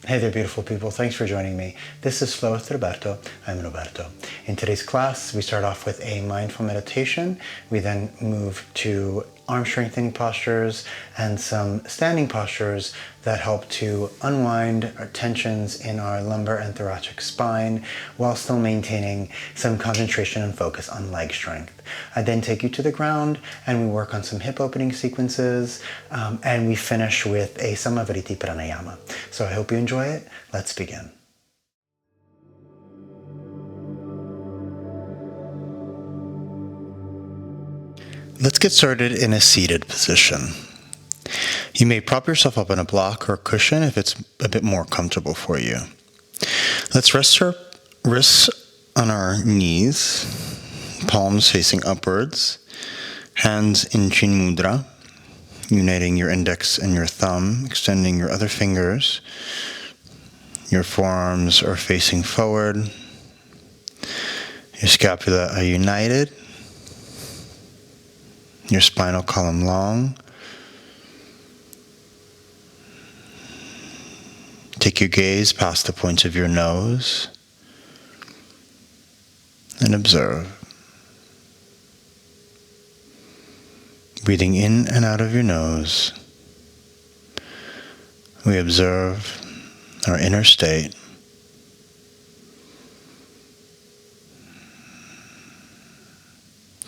Hey there, beautiful people. Thanks for joining me. This is Flow with Roberto. I'm Roberto. In today's class, we start off with a mindful meditation. We then move to arm strengthening postures and some standing postures that help to unwind our tensions in our lumbar and thoracic spine while still maintaining some concentration and focus on leg strength. I then take you to the ground and we work on some hip opening sequences and we finish with a Samavritti Pranayama. So I hope you enjoy it. Let's begin. Let's get started in a seated position. You may prop yourself up on a block or cushion if it's a bit more comfortable for you. Let's rest our wrists on our knees, palms facing upwards, hands in Chin Mudra, uniting your index and your thumb, extending your other fingers. Your forearms are facing forward. Your scapula are united. Your spinal column long. Take your gaze past the point of your nose and observe. Breathing in and out of your nose, we observe our inner state.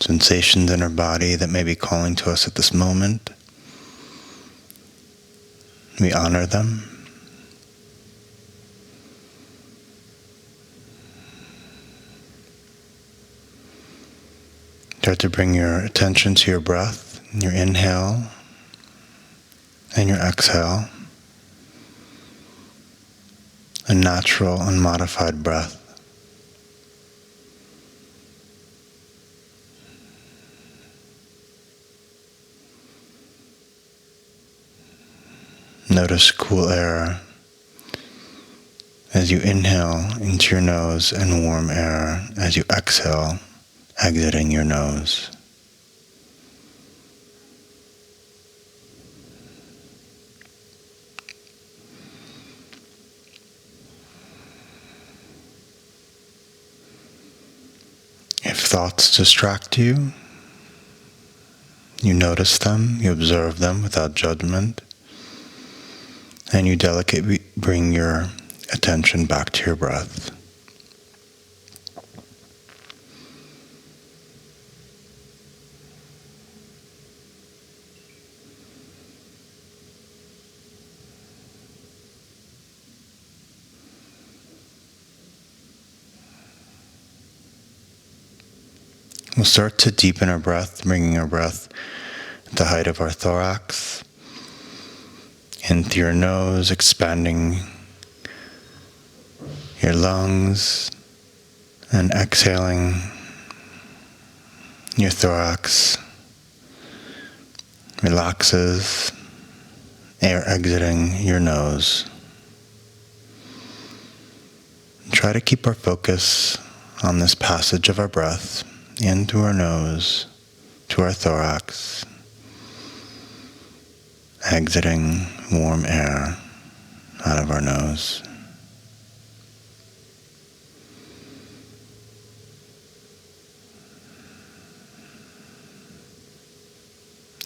Sensations in our body that may be calling to us at this moment. We honor them. Start to bring your attention to your breath, your inhale and your exhale. A natural, unmodified breath. Notice cool air as you inhale into your nose and warm air as you exhale, exiting your nose. If thoughts distract you, you notice them, you observe them without judgment, and you delicately bring your attention back to your breath. We'll start to deepen our breath, bringing our breath at the height of our thorax, in through your nose, expanding your lungs, and exhaling your thorax relaxes, air exiting your nose. Try to keep our focus on this passage of our breath in through our nose to our thorax, exiting warm air out of our nose.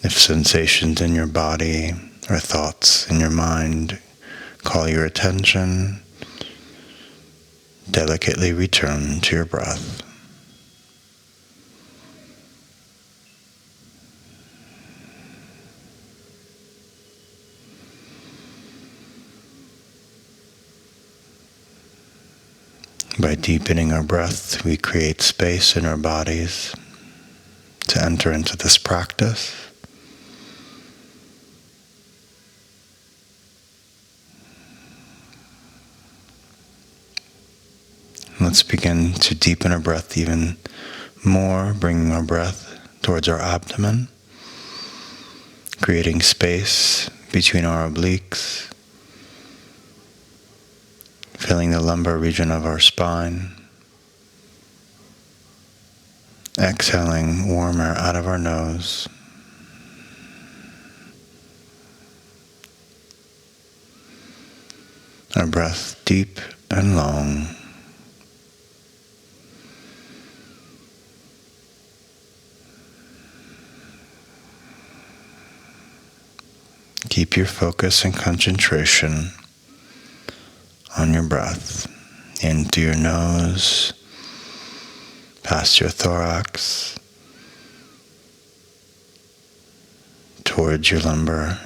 If sensations in your body or thoughts in your mind call your attention, delicately return to your breath. By deepening our breath, we create space in our bodies to enter into this practice. Let's begin to deepen our breath even more, bringing our breath towards our abdomen, creating space between our obliques, filling the lumbar region of our spine, exhaling warm air out of our nose, our breath deep and long. Keep your focus and concentration on your breath, in through your nose, past your thorax, towards your lumbar,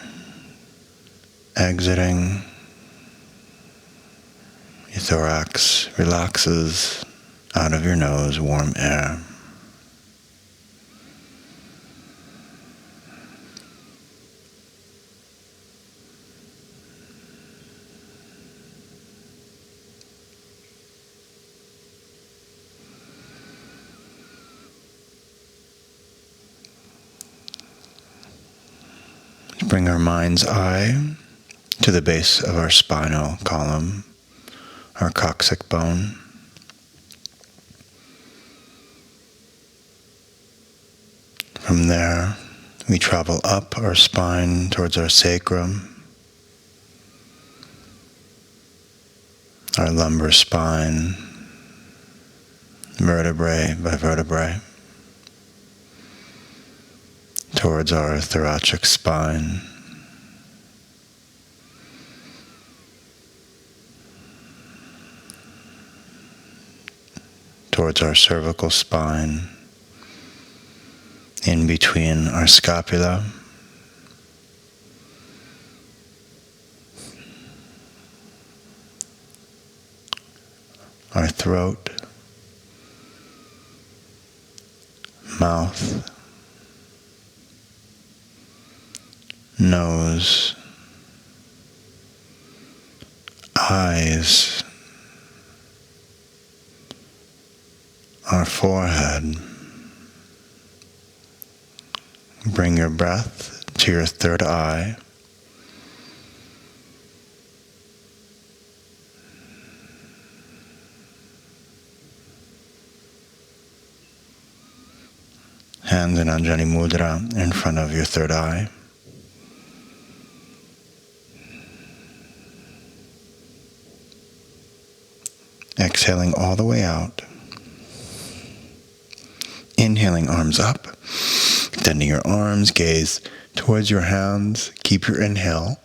exiting. Your thorax relaxes out of your nose, warm air. Bring our mind's eye to the base of our spinal column, our coccyx bone. From there, we travel up our spine towards our sacrum, our lumbar spine, vertebrae by vertebrae, towards our thoracic spine, towards our cervical spine, in between our scapula, our throat, mouth, nose, eyes, our forehead. Bring your breath to your third eye. Hands in Anjali Mudra in front of your third eye. Exhaling all the way out. Inhaling, arms up. Extending your arms, gaze towards your hands. Keep your inhale.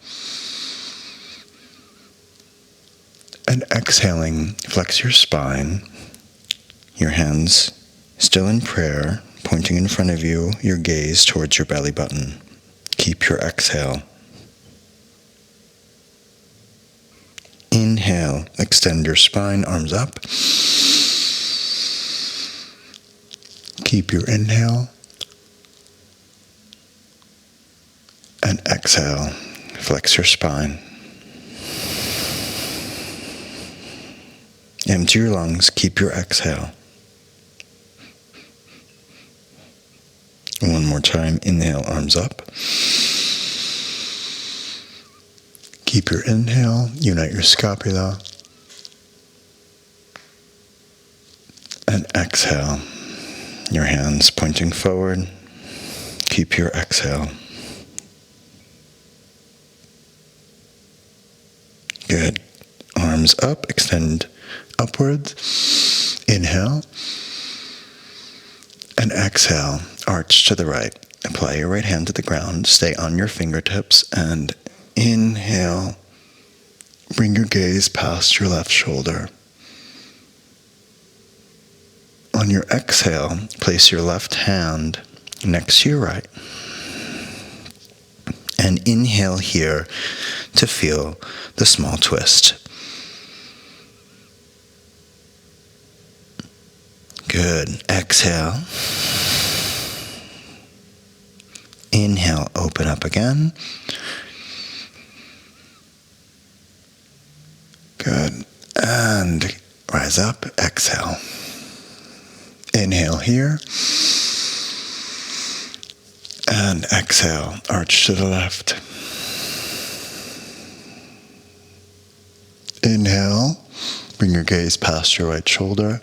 And exhaling, flex your spine. Your hands still in prayer, pointing in front of you, your gaze towards your belly button. Keep your exhale. Inhale, extend your spine, arms up. Keep your inhale. And exhale, flex your spine. Empty your lungs, keep your exhale. One more time, inhale, arms up. Keep your inhale, unite your scapula. And exhale, your hands pointing forward. Keep your exhale. Good. Arms up, extend upwards. Inhale. And exhale, arch to the right. Apply your right hand to the ground. Stay on your fingertips and inhale. Bring your gaze past your left shoulder. On your exhale, place your left hand next to your right. And inhale here to feel the small twist. Good. Exhale. Inhale, open up again. Good. And rise up, exhale. Inhale here. And exhale, arch to the left. Inhale, bring your gaze past your right shoulder.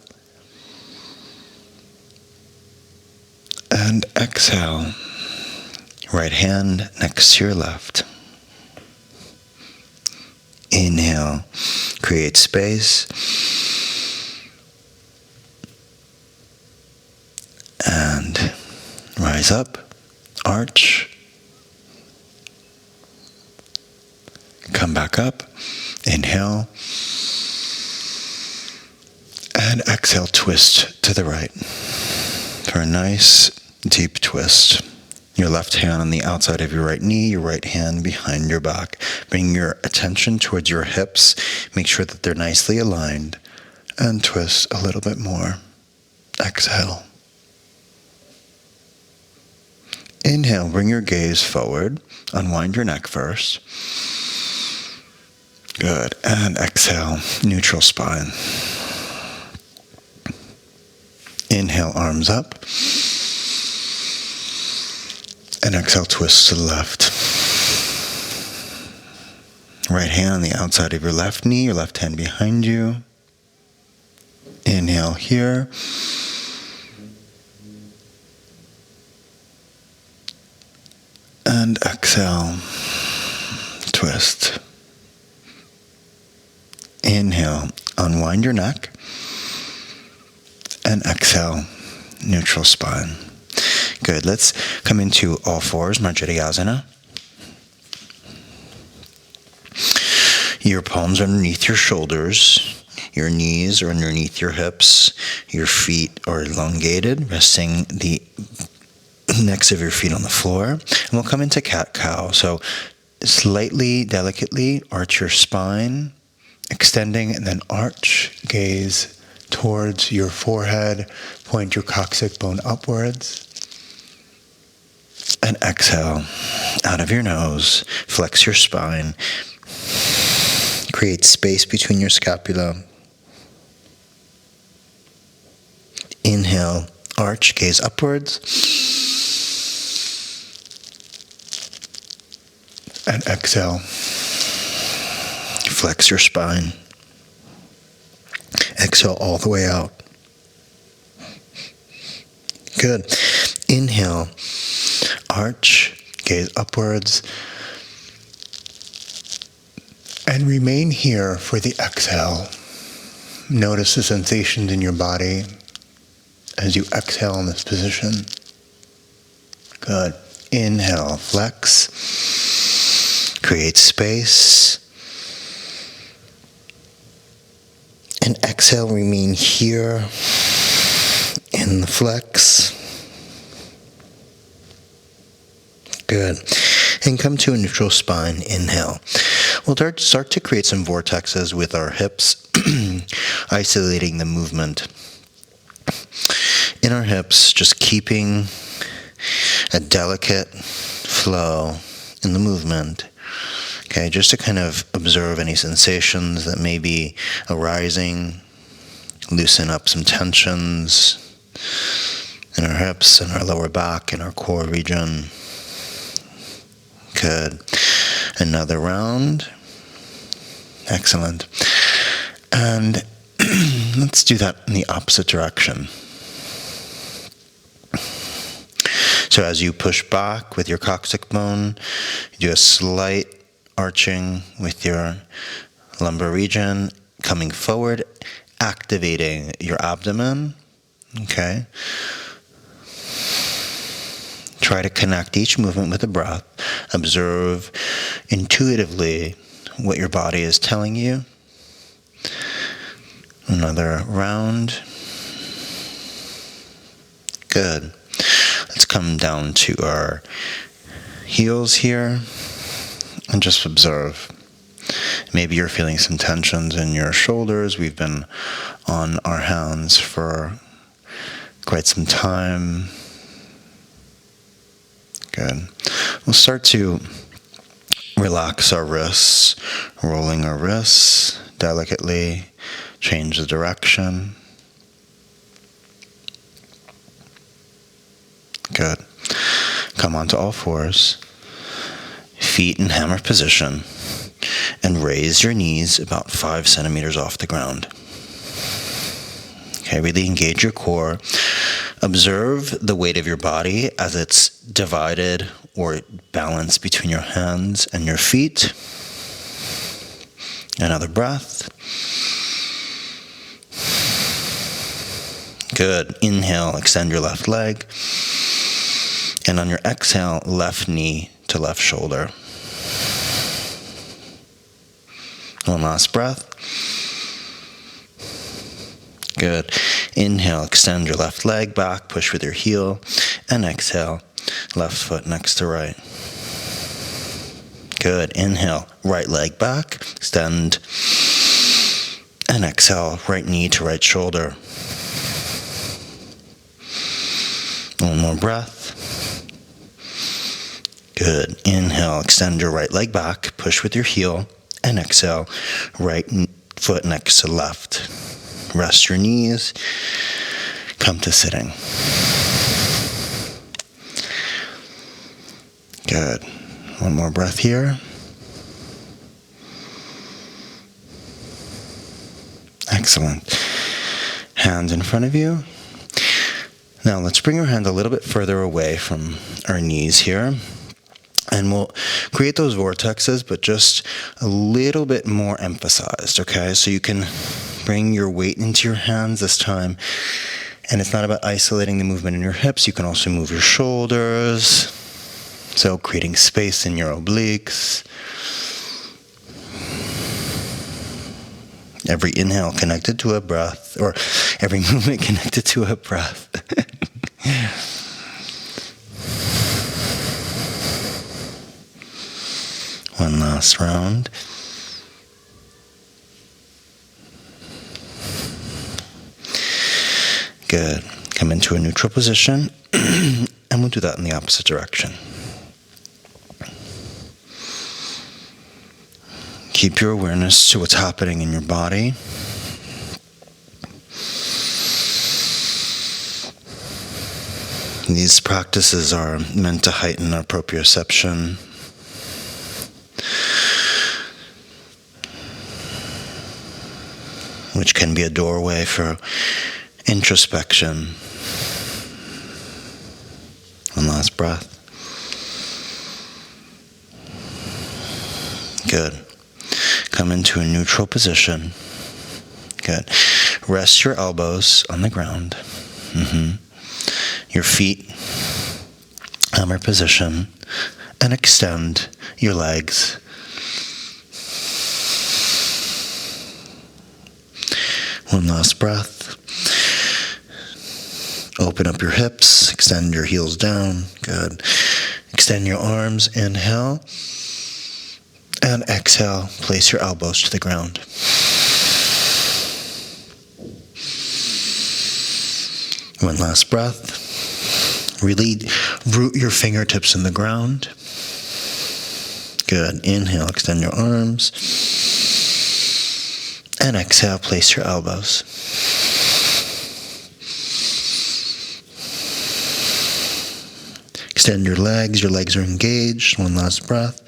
And exhale, right hand next to your left. Inhale, Create space. And rise up. Arch. Come back up. Inhale. And exhale, twist to the right for a nice deep twist. Your left hand on the outside of your right knee, your right hand behind your back. Bring your attention towards your hips. Make sure that they're nicely aligned. And twist a little bit more. Exhale. Inhale, bring your gaze forward. Unwind your neck first. Good. And exhale, neutral spine. Inhale, arms up. And exhale, twist to the left. Right hand on the outside of your left knee, your left hand behind you. Inhale here. And exhale, twist. Inhale, unwind your neck. And exhale, neutral spine. Good. Let's come into all fours, Marjariasana. Your palms are underneath your shoulders. Your knees are underneath your hips. Your feet are elongated, resting the necks of your feet on the floor. And we'll come into cat-cow. So slightly, delicately arch your spine, extending, and then arch, gaze towards your forehead. Point your coccyx bone upwards. And exhale out of your nose. Flex your spine. Create space between your scapula. Inhale, arch, gaze upwards. And exhale. Flex your spine. Exhale all the way out. Good. Inhale, arch, gaze upwards. And remain here for the exhale. Notice the sensations in your body as you exhale in this position. Good. Inhale, flex. Create space. And exhale, remain here in the flex. Good. And come to a neutral spine. Inhale. We'll start to create some vortexes with our hips, isolating the movement in our hips, just keeping a delicate flow in the movement. Okay, just to kind of observe any sensations that may be arising, loosen up some tensions in our hips, in our lower back, in our core region. Good. Another round. Excellent. And let's do that in the opposite direction. So as you push back with your coccyx bone, you do a slight arching with your lumbar region, coming forward, activating your abdomen. Okay. Try to connect each movement with the breath. Observe intuitively what your body is telling you. Another round. Good. Let's come down to our heels here and just observe. Maybe you're feeling some tensions in your shoulders. We've been on our hands for quite some time. Good. We'll start to relax our wrists, rolling our wrists delicately, change the direction. Good. Come onto all fours, feet in hammer position, and raise your knees about 5 centimeters off the ground. Okay, really engage your core. Observe the weight of your body as it's divided or balanced between your hands and your feet. Another breath. Good. Inhale, extend your left leg. And on your exhale, left knee to left shoulder. One last breath. Good. Inhale, extend your left leg back, push with your heel, and exhale, left foot next to right. Good. Inhale, right leg back, extend, and exhale, right knee to right shoulder. One more breath. Good. Inhale, extend your right leg back, push with your heel, and exhale, right foot next to left. Rest your knees, come to sitting. Good. One more breath here. Excellent. Hands in front of you. Now let's bring our hand a little bit further away from our knees here. And we'll create those vortexes, but just a little bit more emphasized, okay? So you can bring your weight into your hands this time. And it's not about isolating the movement in your hips. You can also move your shoulders. So creating space in your obliques. Every inhale connected to a breath, or every movement connected to a breath. One last round. Good. Come into a neutral position, and we'll do that in the opposite direction. Keep your awareness to what's happening in your body. These practices are meant to heighten our proprioception. Which can be a doorway for introspection. One last breath. Good. Come into a neutral position. Good. Rest your elbows on the ground. Your feet, hammer position, and extend your legs. One last breath. Open up your hips, extend your heels down. Good. Extend your arms, inhale. And exhale, place your elbows to the ground. One last breath. Really root your fingertips in the ground. Good. Inhale, extend your arms. And exhale, place your elbows. Extend your legs are engaged. One last breath.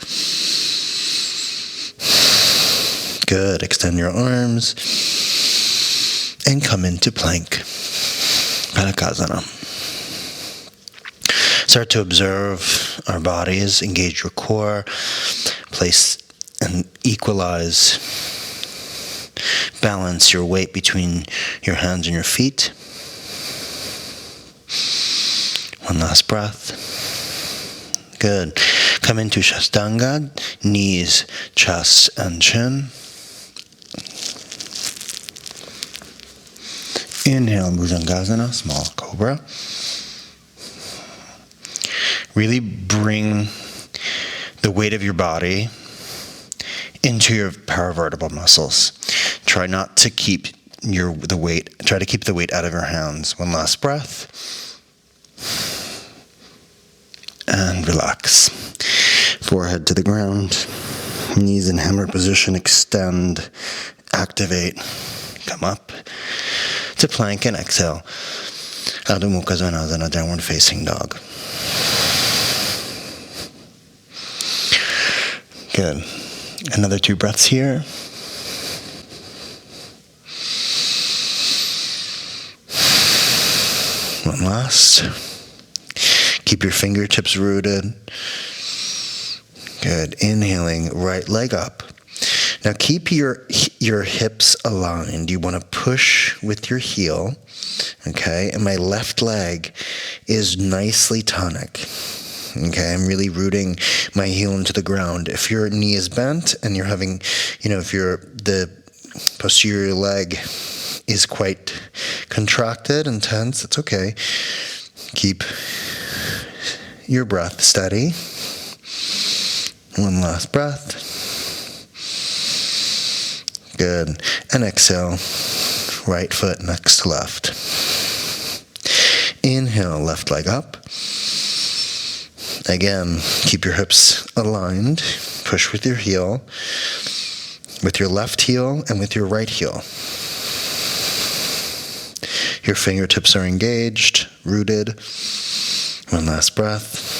Good. Extend your arms. And come into plank. Padakasana. Start to observe our bodies, engage your core, place and equalize, balance your weight between your hands and your feet. One last breath. Good. Come into Shastanga, knees, chest, and chin. Inhale, Bhujangasana, small cobra. Really bring the weight of your body into your paravertebral muscles. Try not to keep the weight out of your hands. One last breath. And relax. Forehead to the ground. Knees in hammer position. Extend. Activate. Come up to plank and exhale. Adho Mukha Svanasana, downward facing dog. Good. Another 2 breaths here. One last. Keep your fingertips rooted. Good. Inhaling, right leg up. Now keep your your hips aligned. You want to push with your heel, okay? And my left leg is nicely tonic. Okay, I'm really rooting my heel into the ground. If your knee is bent and you're having, if the posterior leg is quite contracted and tense, it's okay. Keep your breath steady. One last breath. Good. And exhale, right foot next to left. Inhale, left leg up. Again, keep your hips aligned. Push with your heel, with your left heel and with your right heel. Your fingertips are engaged, rooted. One last breath.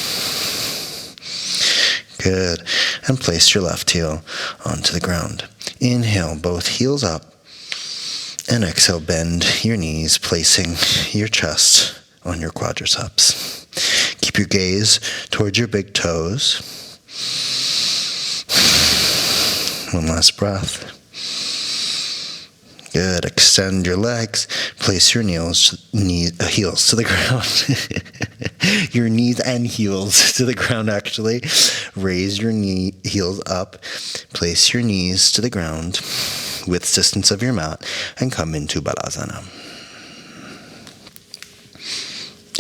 Good. And place your left heel onto the ground. Inhale, both heels up. And exhale, bend your knees, placing your chest on your quadriceps. Keep your gaze towards your big toes. One last breath. Good. Extend your legs. Place your heels to the ground. Your knees and heels to the ground, actually. Raise your heels up. Place your knees to the ground with assistance of your mat and come into Balasana.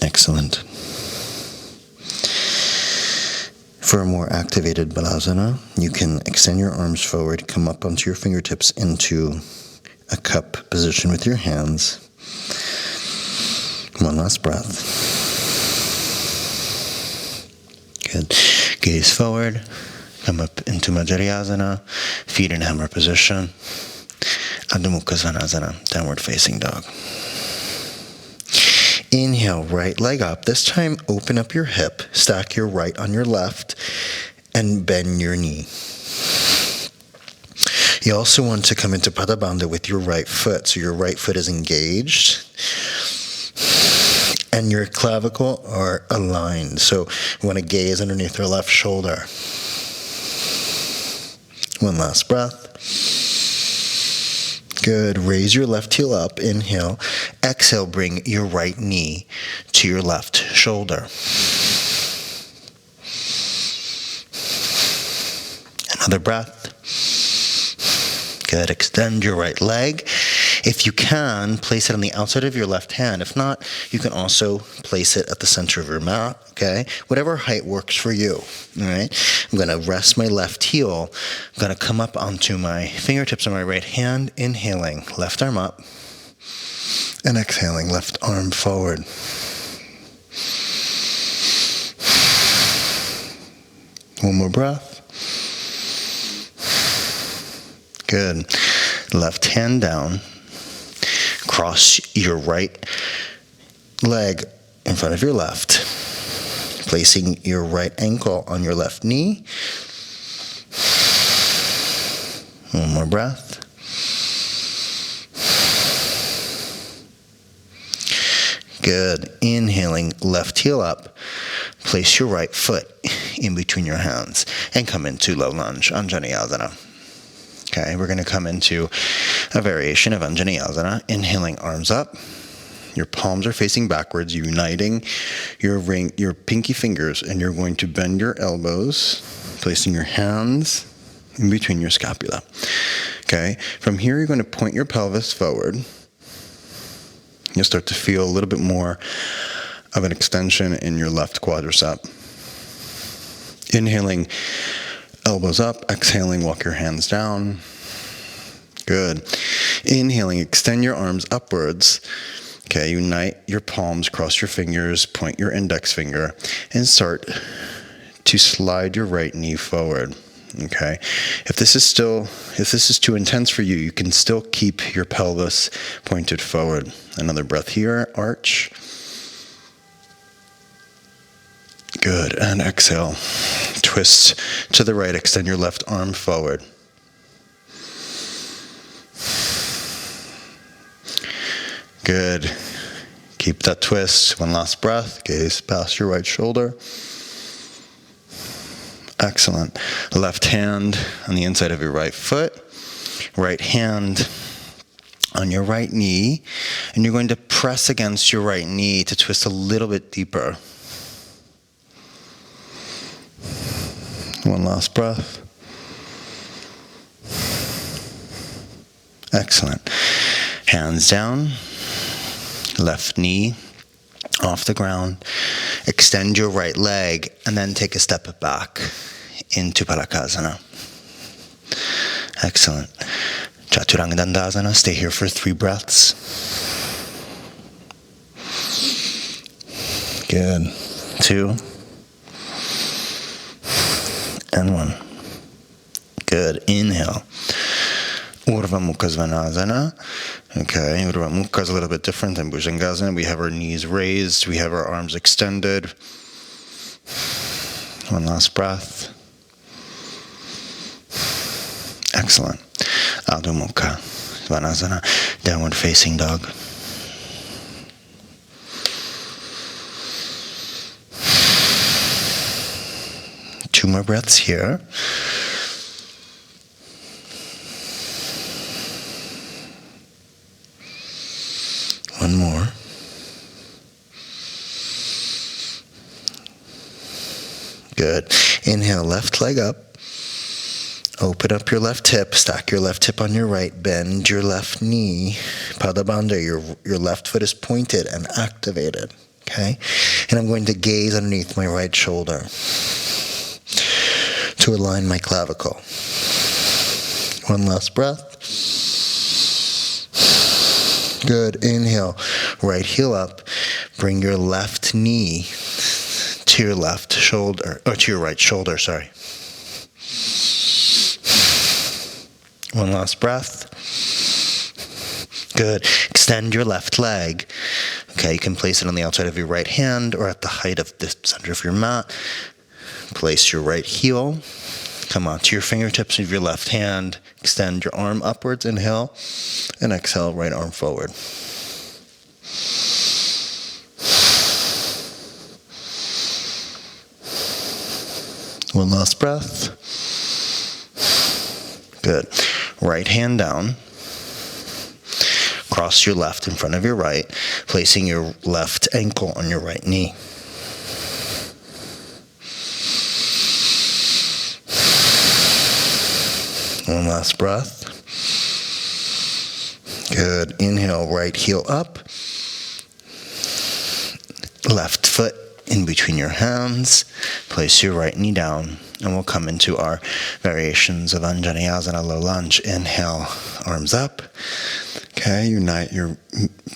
Excellent. For a more activated Balasana, you can extend your arms forward, come up onto your fingertips into a cup position with your hands. One last breath. Good. Gaze forward, come up into Majjhiriyasana, feet in hammer position. Adho Mukha Svanasana, downward facing dog. Inhale, right leg up. This time, open up your hip, stack your right on your left, and bend your knee. You also want to come into Pada Bandha with your right foot. So your right foot is engaged, and your clavicle are aligned. So you want to gaze underneath your left shoulder. One last breath. Good. Raise your left heel up. Inhale. Exhale, bring your right knee to your left shoulder. Another breath. Good. Extend your right leg. If you can, place it on the outside of your left hand. If not, you can also place it at the center of your mat, okay? Whatever height works for you, all right? I'm going to rest my left heel. I'm going to come up onto my fingertips on my right hand, inhaling, left arm up, and exhaling, left arm forward. One more breath. Good. Left hand down. Cross your right leg in front of your left, placing your right ankle on your left knee. One more breath. Good. Inhaling, left heel up. Place your right foot in between your hands and come into low lunge, Anjaneyasana. Okay, we're going to come into a variation of Anjaneyasana. Inhaling, arms up. Your palms are facing backwards, uniting your pinky fingers, and you're going to bend your elbows, placing your hands in between your scapula. Okay, from here you're going to point your pelvis forward. You'll start to feel a little bit more of an extension in your left quadricep. Inhaling, elbows up. Exhaling, walk your hands down. Good. Inhaling, extend your arms upwards. Okay, unite your palms, cross your fingers, point your index finger, and start to slide your right knee forward. Okay. If this is too intense for you, you can still keep your pelvis pointed forward. Another breath here, arch. Good, and exhale. Twist to the right, extend your left arm forward. Good. Keep that twist. One last breath. Gaze past your right shoulder. Excellent. Left hand on the inside of your right foot. right hand on your right knee, and you're going to press against your right knee to twist a little bit deeper. One last breath. Excellent. Hands down, left knee off the ground. Extend your right leg and then take a step back into Palakasana. Excellent. Chaturanga Dandasana. Stay here for 3 breaths. Good. 2 and 1. Good. Inhale. Urdhva Mukha Svanasana. Okay, Urdhva Mukha is a little bit different than Bhujangasana. We have our knees raised. We have our arms extended. One last breath. Excellent. Adho Mukha Svanasana. Downward facing dog. Two more breaths here. One more. Good. Inhale, left leg up. Open up your left hip. Stack your left hip on your right. Bend your left knee. Padabandha, your left foot is pointed and activated. Okay? And I'm going to gaze underneath my right shoulder to align my clavicle. One last breath. Good. Inhale. Right heel up. Bring your left knee to your left shoulder, or to your right shoulder, sorry. One last breath. Good. Extend your left leg. Okay, you can place it on the outside of your right hand or at the height of the center of your mat. Place your right heel. Come onto your fingertips of your left hand. Extend your arm upwards. Inhale. And exhale, right arm forward. One last breath. Good. Right hand down. Cross your left in front of your right, placing your left ankle on your right knee. One last breath. Good. Inhale, right heel up. Left foot in between your hands. Place your right knee down. And we'll come into our variations of Anjaneyasana, low lunge. Inhale, arms up. Okay, unite your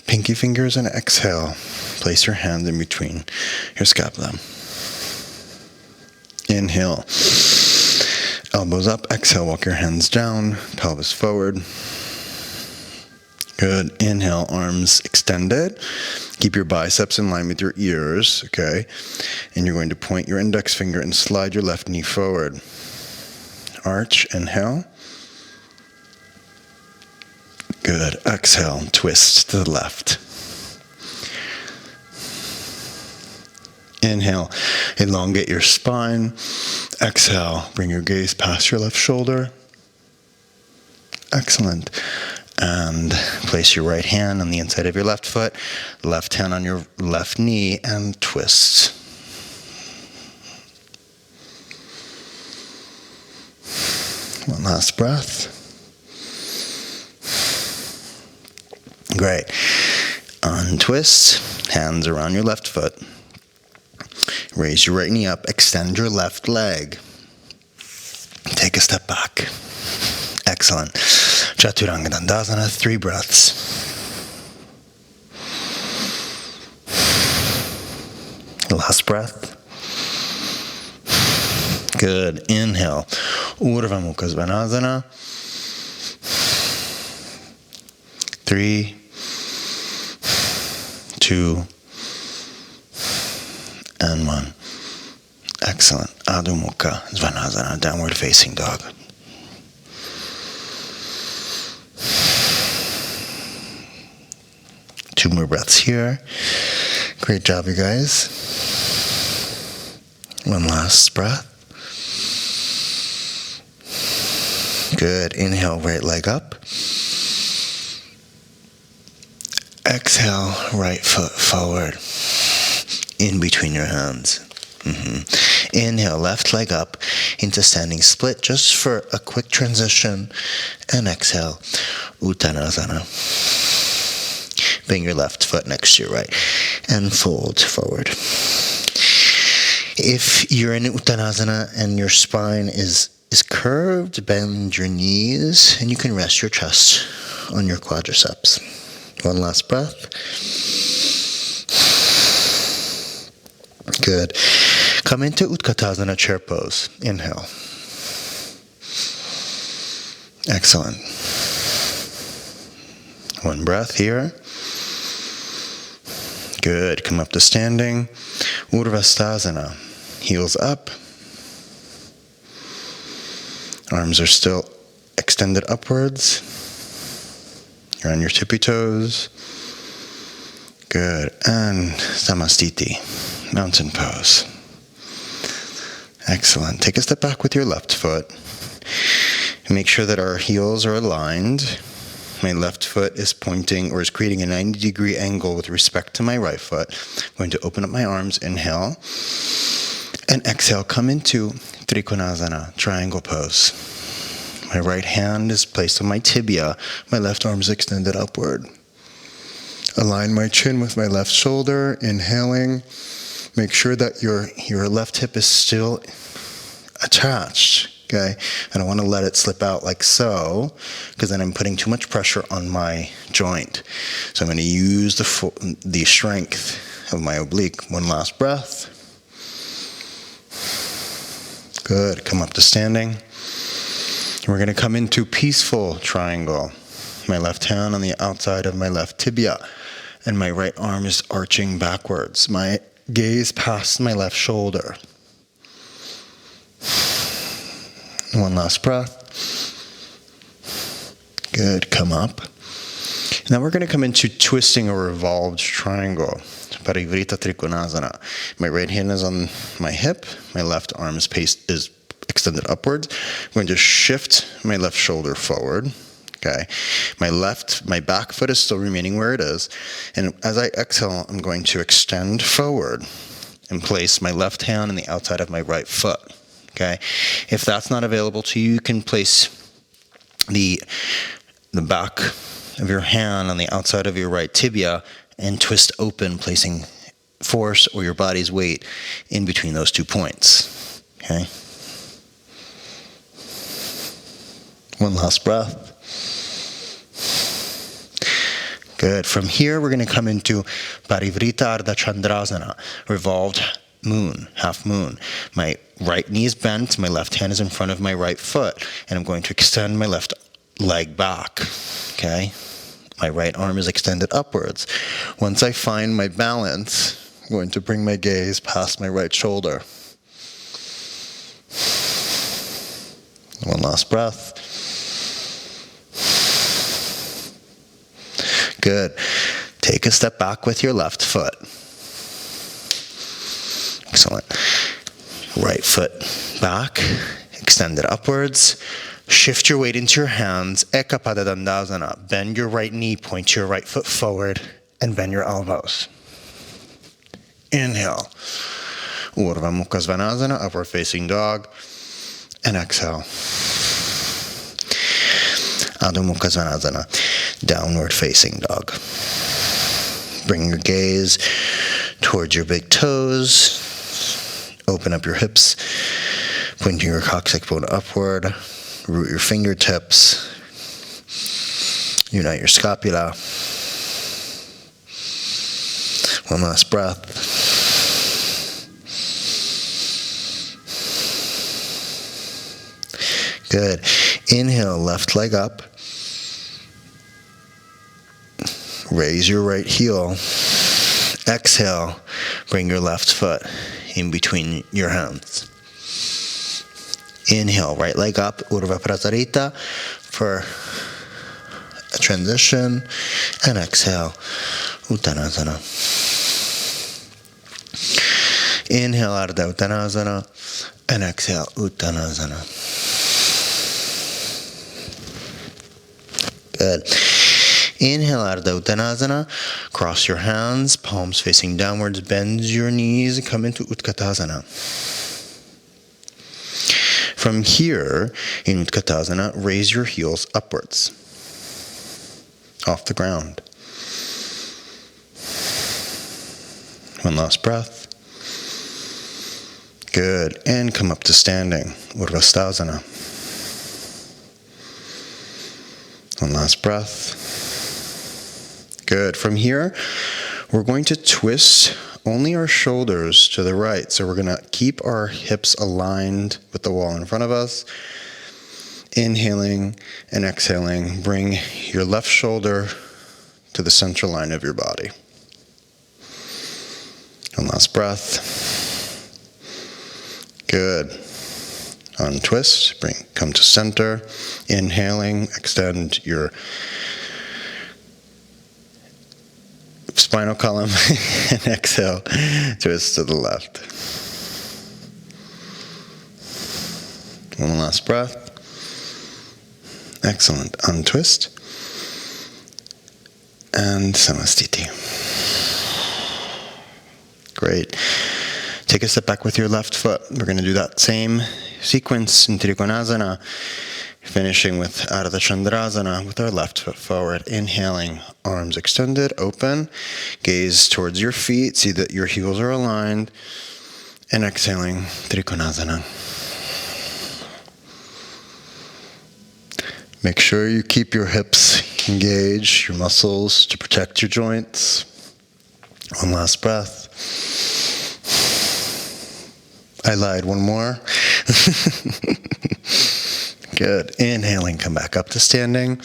pinky fingers and exhale. Place your hands in between your scapula. Inhale, elbows up. Exhale, walk your hands down, pelvis forward. Good. Inhale, arms extended. Keep your biceps in line with your ears, okay? And you're going to point your index finger and slide your left knee forward. Arch, inhale. Good. Exhale, twist to the left. Inhale, elongate your spine. Exhale, bring your gaze past your left shoulder. Excellent. And place your right hand on the inside of your left foot, left hand on your left knee, and twist. One last breath. Great. Untwist, hands around your left foot. Raise your right knee up, extend your left leg. Take a step back. Excellent. Chaturanga Dandasana, 3 breaths. Last breath. Good. Inhale. Urdhva Mukha Svanasana. 3, 2, and 1. Excellent. Adho Mukha Svanasana, downward facing dog. Two more breaths here. Great job, you guys. One last breath. Good. Inhale, right leg up. Exhale, right foot forward. In between your hands. Inhale, left leg up into standing split just for a quick transition. And exhale, Uttanasana. Bring your left foot next to your right and fold forward. If you're in Uttanasana and your spine is curved, bend your knees and you can rest your chest on your quadriceps. One last breath. Good. Come into Utkatasana chair pose. Inhale. Excellent. One breath here. Good. Come up to standing. Urvastasana. Heels up. Arms are still extended upwards. You're on your tippy toes. Good. And Samastiti. Mountain pose. Excellent. Take a step back with your left foot. Make sure that our heels are aligned. My left foot is pointing or is creating a 90-degree angle with respect to my right foot. I'm going to open up my arms. Inhale. And exhale. Come into Trikonasana, triangle pose. My right hand is placed on my tibia. My left arm is extended upward. Align my chin with my left shoulder. Inhaling. Make sure that your left hip is still attached. Okay? I don't want to let it slip out like so, because then I'm putting too much pressure on my joint. So I'm going to use the strength of my oblique. One last breath. Good. Come up to standing. We're going to come into peaceful triangle. My left hand on the outside of my left tibia, and my right arm is arching backwards. My gaze past my left shoulder. One last breath. Good. Come up. Now we're going to come into twisting a revolved triangle. Parivrita Trikonasana. My right hand is on my hip. My left arm is extended upwards. I'm going to shift my left shoulder forward. Okay. My back foot is still remaining where it is. And as I exhale, I'm going to extend forward and place my left hand on the outside of my right foot. Okay. If that's not available to you, you can place the back of your hand on the outside of your right tibia and twist open, placing force or your body's weight in between those 2 points. Okay. One last breath. Good. From here, we're going to come into Parivrita Ardha Chandrasana, revolved moon, half moon. My right knee is bent, my left hand is in front of my right foot, and I'm going to extend my left leg back. Okay? My right arm is extended upwards. Once I find my balance, I'm going to bring my gaze past my right shoulder. One last breath. Good. Take a step back with your left foot. Excellent. Right foot back, extended upwards. Shift your weight into your hands. Ekapada Dandasana. Bend your right knee, point your right foot forward, and bend your elbows. Inhale. Urdhva Mukha Svanasana, upward facing dog. And exhale. Adho Mukha Svanasana, downward facing dog. Bring your gaze towards your big toes. Open up your hips, pointing your coccyx bone upward. Root your fingertips. Unite your scapula. One last breath. Good. Inhale, left leg up. Raise your right heel. Exhale, bring your left foot in between your hands. Inhale, right leg up, Urdhva Prasarita for a transition. And exhale, Uttanasana. Inhale, Ardha Uttanasana. And exhale, Uttanasana. Good. Inhale, Ardha Uttanasana. Cross your hands, palms facing downwards. Bend your knees. Come into Utkatasana. From here, in Utkatasana, raise your heels upwards, off the ground. One last breath. Good. And come up to standing, Urvastasana. One last breath. Good. From here, we're going to twist only our shoulders to the right. So we're going to keep our hips aligned with the wall in front of us. Inhaling and exhaling, bring your left shoulder to the central line of your body. One last breath. Good. Untwist, come to center. Inhaling, extend your spinal column and exhale, twist to the left. One last breath. Excellent. Untwist. And Samastiti. Great. Take a step back with your left foot. We're going to do that same sequence in Trikonasana, finishing with Ardha Chandrasana with our left foot forward. Inhaling, arms extended, open. Gaze towards your feet. See that your heels are aligned. And exhaling, Trikonasana. Make sure you keep your hips engaged, your muscles to protect your joints. One last breath. I lied, one more. Good. Inhaling, come back up to standing.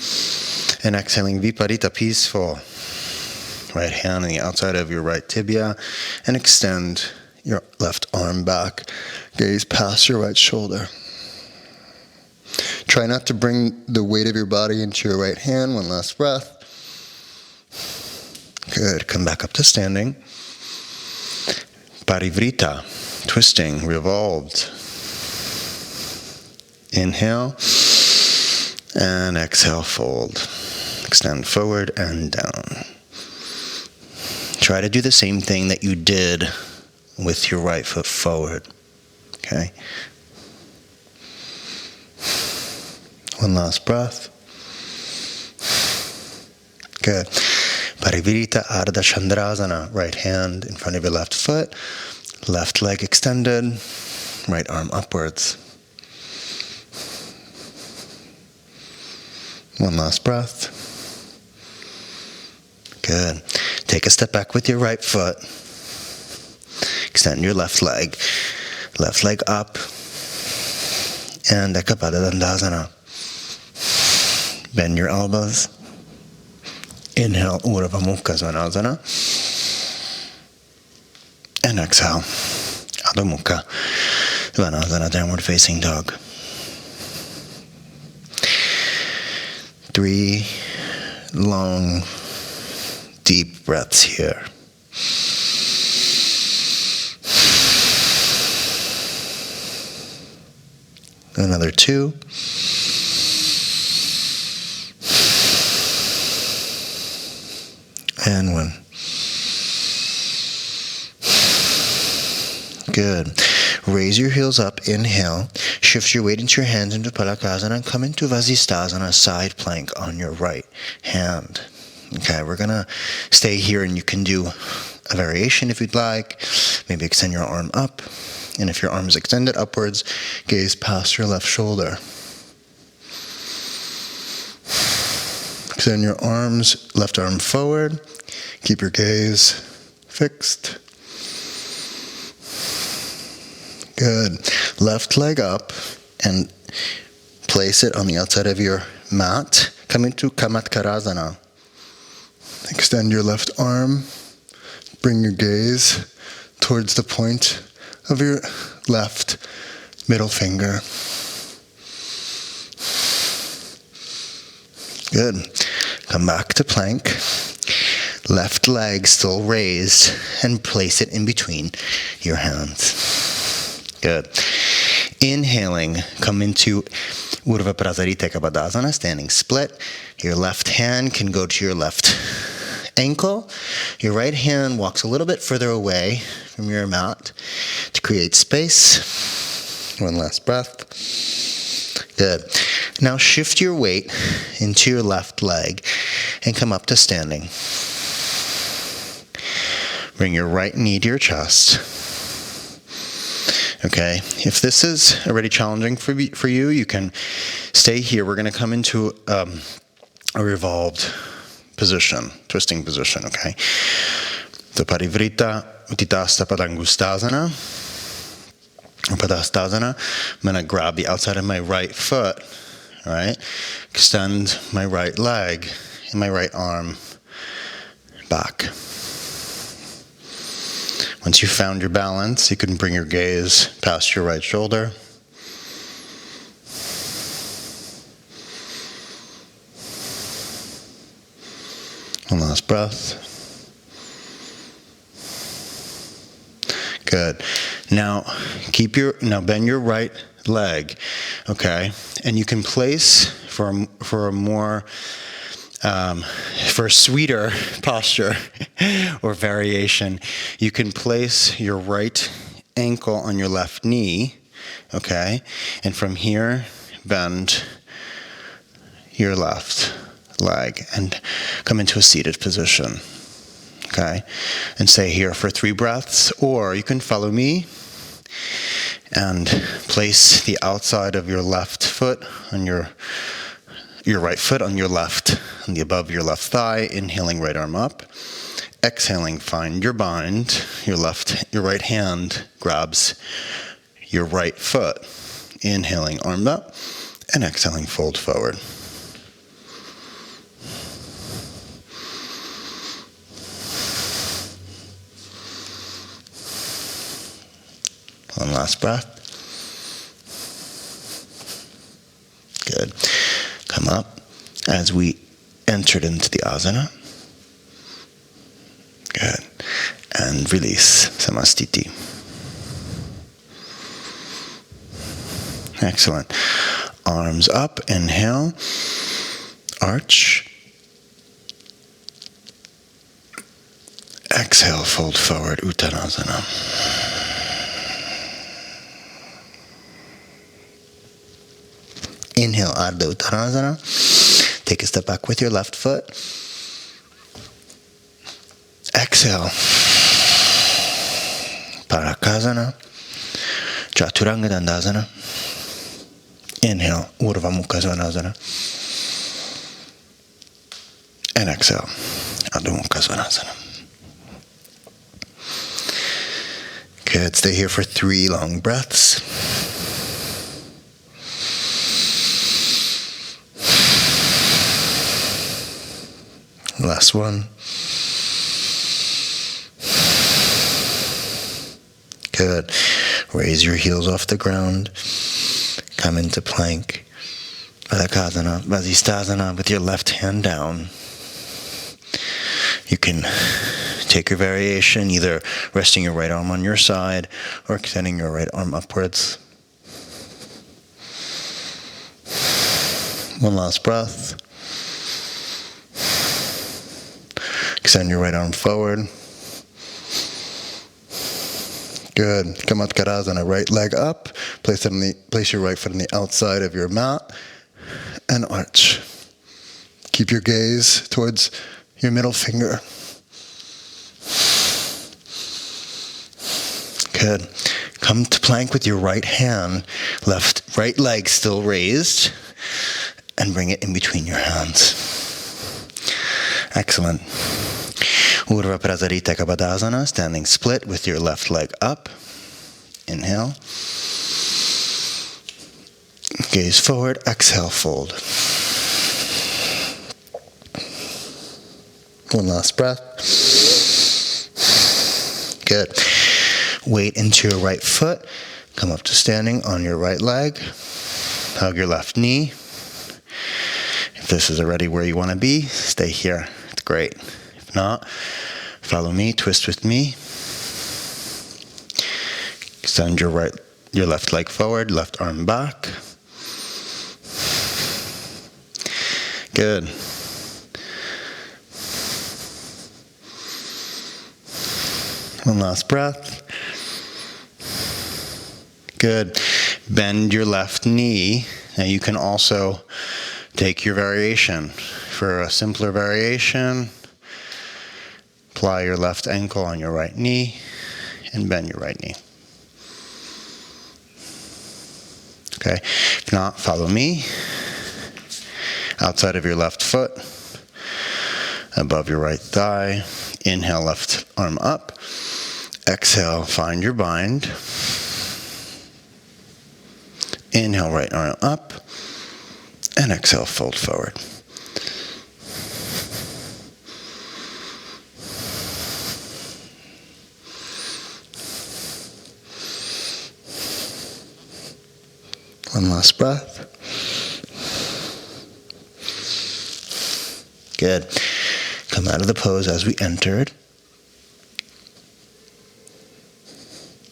And exhaling, Viparita, peaceful. Right hand on the outside of your right tibia. And extend your left arm back. Gaze past your right shoulder. Try not to bring the weight of your body into your right hand. One last breath. Good. Come back up to standing. Parivrita, twisting, revolved. Inhale. And exhale, fold. Extend forward and down. Try to do the same thing that you did with your right foot forward. Okay? One last breath. Good. Parivirita Ardha Chandrasana. Right hand in front of your left foot. Left leg extended. Right arm upwards. One last breath. Good. Take a step back with your right foot. Extend your left leg. Left leg up. And Ekapada Dandasana. Bend your elbows. Inhale, Urdhva Mukha Svanasana. And exhale, Adho Mukha Svanasana, downward facing dog. 3 long, deep breaths here. Another 2. And 1. Good. Raise your heels up, inhale. Shift your weight into your hands into Palakasana and come into Vasisthasana, side plank on your right hand. Okay, we're going to stay here and you can do a variation if you'd like. Maybe extend your arm up. And if your arm is extended upwards, gaze past your left shoulder. Extend your arms, left arm forward. Keep your gaze fixed. Good. Left leg up and place it on the outside of your mat. Come into Kamatkarasana. Extend your left arm. Bring your gaze towards the point of your left middle finger. Good. Come back to plank. Left leg still raised and place it in between your hands. Good. Inhaling, come into Urdhva Prasarita Kabadasana, standing split. Your left hand can go to your left ankle. Your right hand walks a little bit further away from your mat to create space. One last breath. Good. Now shift your weight into your left leg and come up to standing. Bring your right knee to your chest. Okay, if this is already challenging for you, you can stay here. We're going to come into a revolved position, twisting position, okay? So Parivrita Utthita Padangusthasana, or Padasthasana. I'm going to grab the outside of my right foot, all right? Extend my right leg and my right arm back. Once you've found your balance, you can bring your gaze past your right shoulder. One last breath. Good. Now bend your right leg, okay? And you can place for a sweeter posture or variation, you can place your right ankle on your left knee, okay? And from here, bend your left leg and come into a seated position, okay? And stay here for 3 breaths, or you can follow me and place the outside of your left foot on your right foot on your left, on the above your left thigh, inhaling right arm up. Exhaling, find your bind. Your right hand grabs your right foot. Inhaling, arm up, and exhaling, fold forward. One last breath. Good. Come up as we entered into the asana. Good. And release, Samastiti. Excellent. Arms up, inhale, arch. Exhale, fold forward, Uttanasana. Inhale, Ardha Uttanasana. Take a step back with your left foot. Exhale, Parakasana, Chaturanga Dandasana. Inhale, Urdhva Mukha Svanasana. And exhale, Adho Mukha Svanasana. Good, stay here for 3 long breaths. Last one. Good. Raise your heels off the ground. Come into plank. Padakasana, Vasisthasana with your left hand down. You can take your variation, either resting your right arm on your side or extending your right arm upwards. One last breath. Extend your right arm forward. Good. Kamatkarasana, right leg up. Place your right foot on the outside of your mat and arch. Keep your gaze towards your middle finger. Good. Come to plank with your right hand, right leg still raised, and bring it in between your hands. Excellent. Urdhva Prasarita Kabadasana, standing split with your left leg up. Inhale. Gaze forward, exhale, fold. One last breath. Good. Weight into your right foot. Come up to standing on your right leg. Hug your left knee. If this is already where you want to be, stay here. It's great. If not, follow me, twist with me. Extend your right your left leg forward, left arm back. Good. One last breath. Good. Bend your left knee. Now you can also take your variation. For a simpler variation, apply your left ankle on your right knee and bend your right knee. Okay. If not, follow me. Outside of your left foot, above your right thigh. Inhale, left arm up. Exhale, find your bind. Inhale, right arm up. And exhale, fold forward. One last breath. Good. Come out of the pose as we entered.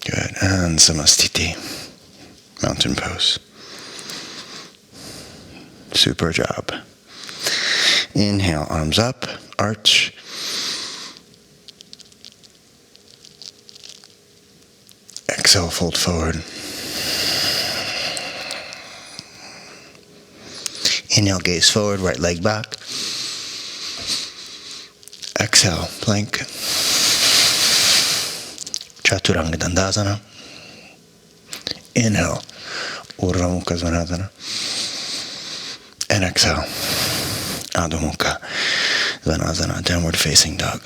Good. And Samavritti. Mountain pose. Super job. Inhale, arms up, arch. Exhale, fold forward. Inhale, gaze forward, right leg back. Exhale, plank. Chaturanga Dandasana. Inhale, Urdhva Mukha Svanasana. And exhale, Adho Mukha Svanasana, downward facing dog.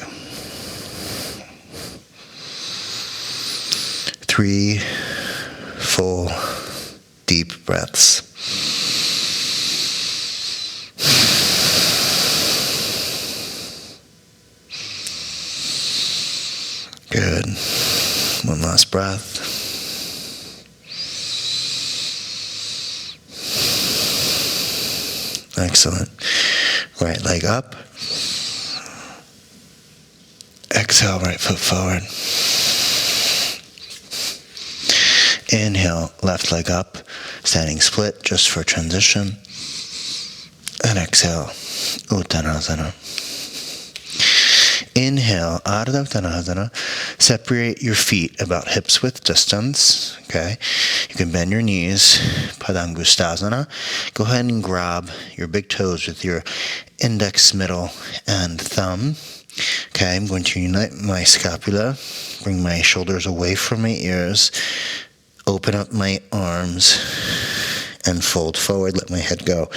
3 full deep breaths. Good. One last breath. Excellent. Right leg up. Exhale, right foot forward. Inhale, left leg up, standing split just for transition. And exhale, Uttanasana. Inhale, Ardha Uttanasana. Separate your feet about hips width distance. Okay. You can bend your knees, Padangusthasana. Go ahead and grab your big toes with your index, middle, and thumb. Okay, I'm going to unite my scapula, bring my shoulders away from my ears, open up my arms, and fold forward. Let my head go.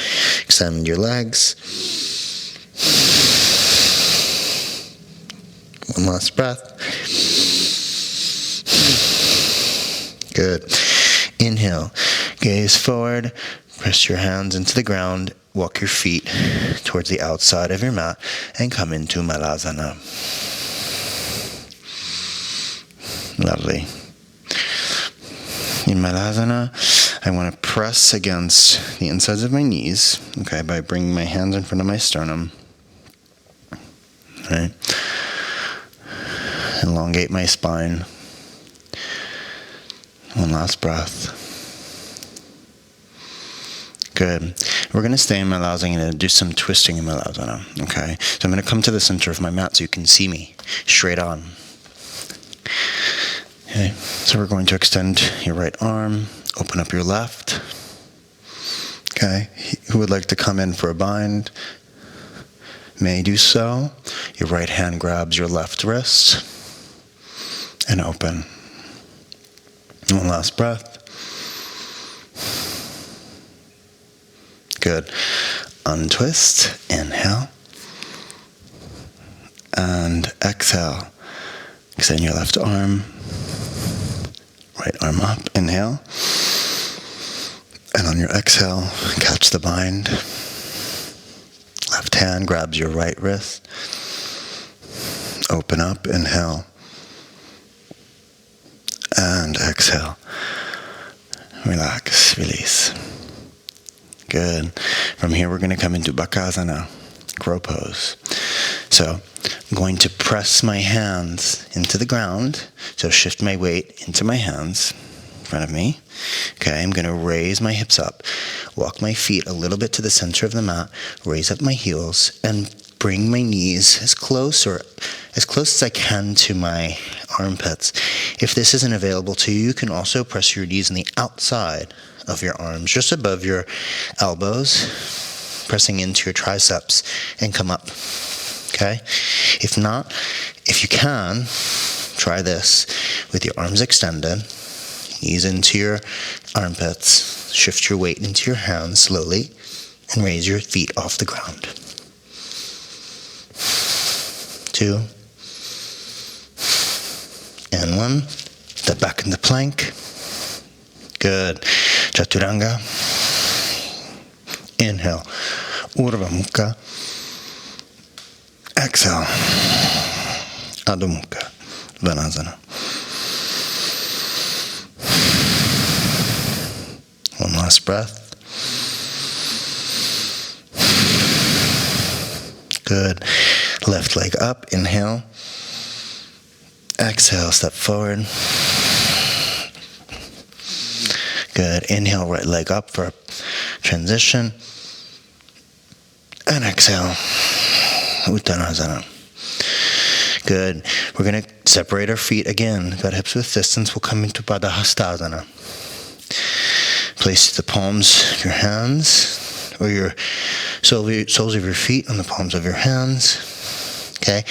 Extend your legs. One last breath. Good. Inhale. Gaze forward. Press your hands into the ground. Walk your feet towards the outside of your mat and come into Malasana. Lovely. In Malasana, I want to press against the insides of my knees, okay, by bringing my hands in front of my sternum. Right. Elongate my spine. One last breath. Good. We're going to stay in Malasana and do some twisting in Malasana. Okay. So I'm going to come to the center of my mat so you can see me straight on. Okay. So we're going to extend your right arm, open up your left. Okay. Who would like to come in for a bind may do so. Your right hand grabs your left wrist and open. One last breath. Good. Untwist. Inhale. And exhale. Extend your left arm. Right arm up. Inhale. And on your exhale, catch the bind. Left hand grabs your right wrist. Open up. Inhale. And exhale. Relax. Release. Good. From here, we're going to come into Bakasana, crow pose. So I'm going to press my hands into the ground. So shift my weight into my hands. front of me. Okay, I'm going to raise my hips up, walk my feet a little bit to the center of the mat, raise up my heels, and bring my knees as close as I can to my armpits. If this isn't available to you, you can also press your knees on the outside of your arms, just above your elbows, pressing into your triceps, and come up. Okay? If not, if you can, try this with your arms extended, knees into your armpits, shift your weight into your hands slowly, and raise your feet off the ground. 2, and 1. Step back into plank. Good. Chaturanga. Inhale. Urdhva Mukha. Exhale. Adho Mukha. Svanasana. One last breath. Good. Left leg up. Inhale. Exhale. Step forward. Good. Inhale. Right leg up for transition. And exhale. Uttanasana. Good. We're going to separate our feet again. Got hips width distance. We'll come into Padahastasana. Place the palms of your hands, or your soles of your feet on the palms of your hands. Okay?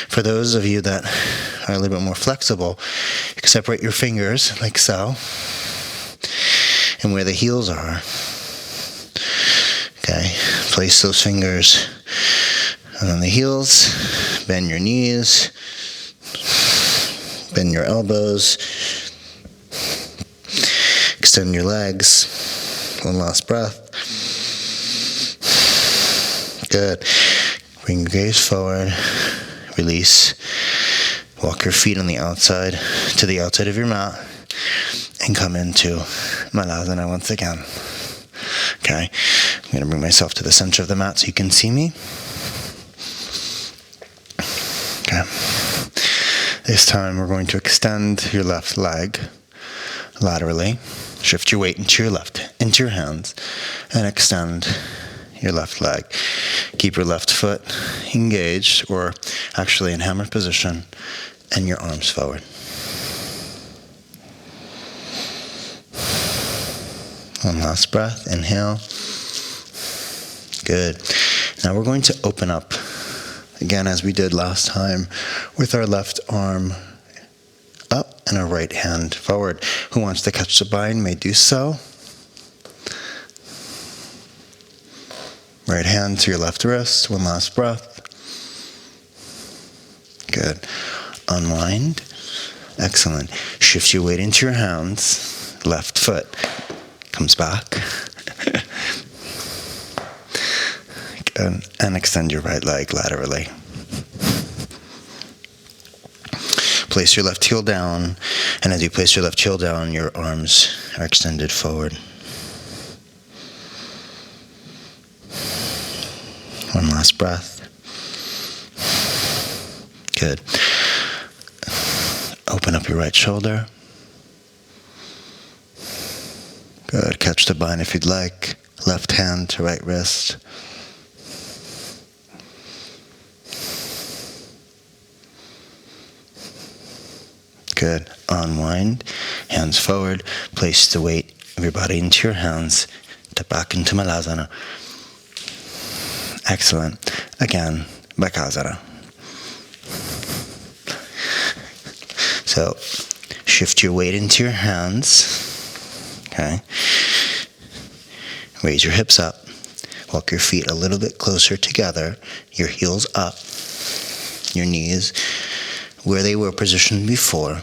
For those of you that are a little bit more flexible, you can separate your fingers like so, and where the heels are. Okay? Place those fingers on the heels, bend your knees, bend your elbows, extend your legs. One last breath. Good. Bring your gaze forward. Release. Walk your feet on the outside to the outside of your mat and come into Malasana once again. Okay. I'm going to bring myself to the center of the mat so you can see me. Okay. This time we're going to extend your left leg laterally. Shift your weight into your hands, and extend your left leg. Keep your left foot engaged, or actually in hammer position, and your arms forward. One last breath. Inhale. Good. Now we're going to open up again as we did last time with our left arm up and our right hand forward. Who wants to catch the bind may do so. Right hand to your left wrist. One last breath. Good. Unwind. Excellent. Shift your weight into your hands. Left foot comes back. Good. And extend your right leg laterally. Place your left heel down, and as you place your left heel down, your arms are extended forward. One last breath. Good. Open up your right shoulder. Good. Catch the bind if you'd like. Left hand to right wrist. Good. Unwind. Hands forward. Place the weight of your body into your hands. Step back into Malasana. Excellent. Again, Bakasana. So, shift your weight into your hands. Okay. Raise your hips up. Walk your feet a little bit closer together. Your heels up. Your knees where they were positioned before.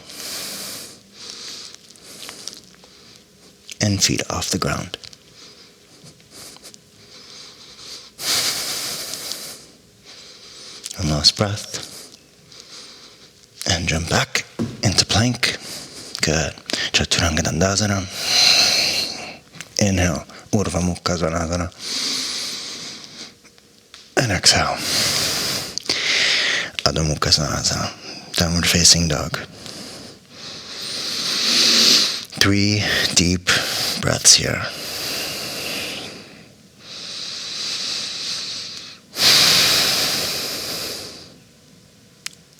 And feet off the ground. One last breath. And jump back into plank. Good. Chaturanga Dandasana. Inhale. Urdhva Mukha Svanasana. And exhale. Adho Mukha Svanasana. Downward facing dog. 3 deep breaths here.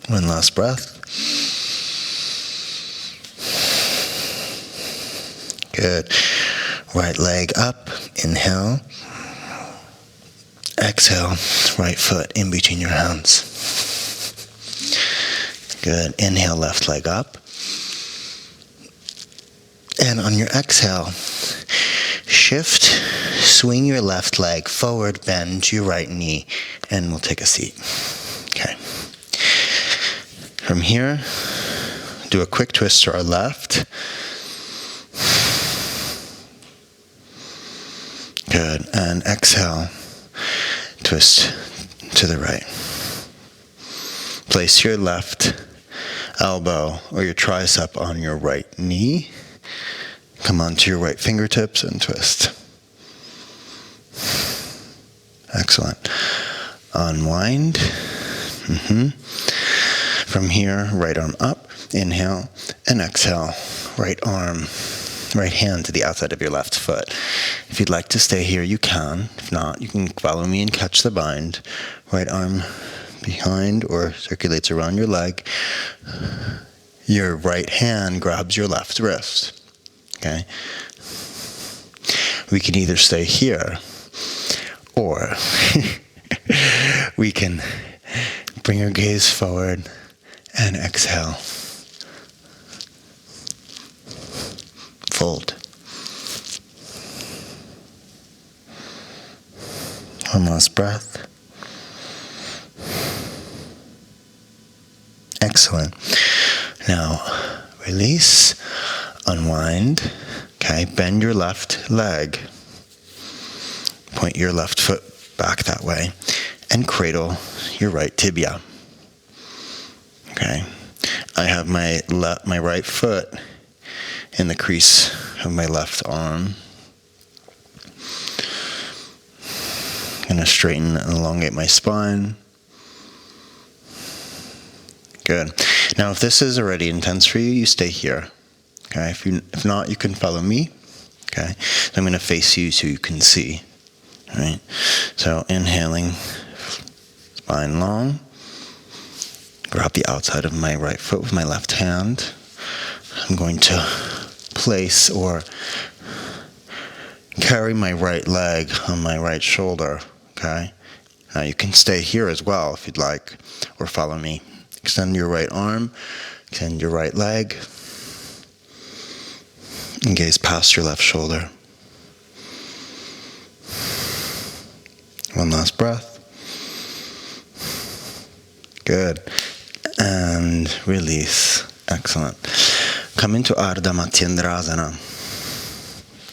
One last breath. Good. Right leg up. Inhale. Exhale. Right foot in between your hands. Good. Inhale, left leg up. And on your exhale, shift, swing your left leg forward, bend your right knee, and we'll take a seat. Okay. From here, do a quick twist to our left. Good. And exhale, twist to the right. Place your left elbow or your tricep on your right knee. Come onto your right fingertips and twist. Excellent. Unwind. From here, right arm up. Inhale and exhale. Right hand to the outside of your left foot. If you'd like to stay here, you can. If not, you can follow me and catch the bind. Right arm behind or circulates around your leg. Your right hand grabs your left wrist. Okay? We can either stay here or we can bring your gaze forward and exhale. Fold. One last breath. Excellent. Now, release, unwind. Okay, bend your left leg. Point your left foot back that way. And cradle your right tibia. Okay. I have my right foot in the crease of my left arm. I'm going to straighten and elongate my spine. Good. Now, if this is already intense for you, you stay here. Okay. If not, you can follow me. Okay. So I'm going to face you so you can see. All right. So inhaling, spine long. Grab the outside of my right foot with my left hand. I'm going to place or carry my right leg on my right shoulder. Okay. Now you can stay here as well if you'd like, or follow me. Extend your right arm, extend your right leg, and gaze past your left shoulder. One last breath. Good. And release. Excellent. Come into Ardha Matsyendrasana.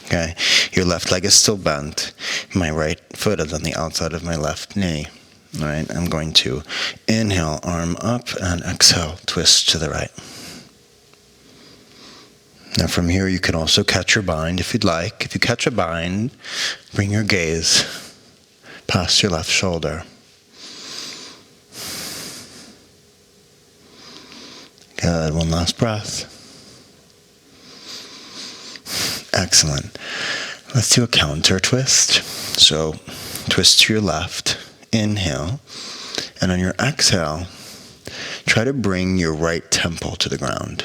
Okay. Your left leg is still bent. My right foot is on the outside of my left knee. All right. I'm going to inhale, arm up, and exhale, twist to the right. Now from here, you can also catch your bind if you'd like. If you catch a bind, bring your gaze past your left shoulder. Good. One last breath. Excellent. Let's do a counter twist. So twist to your left. Inhale. And on your exhale, try to bring your right temple to the ground.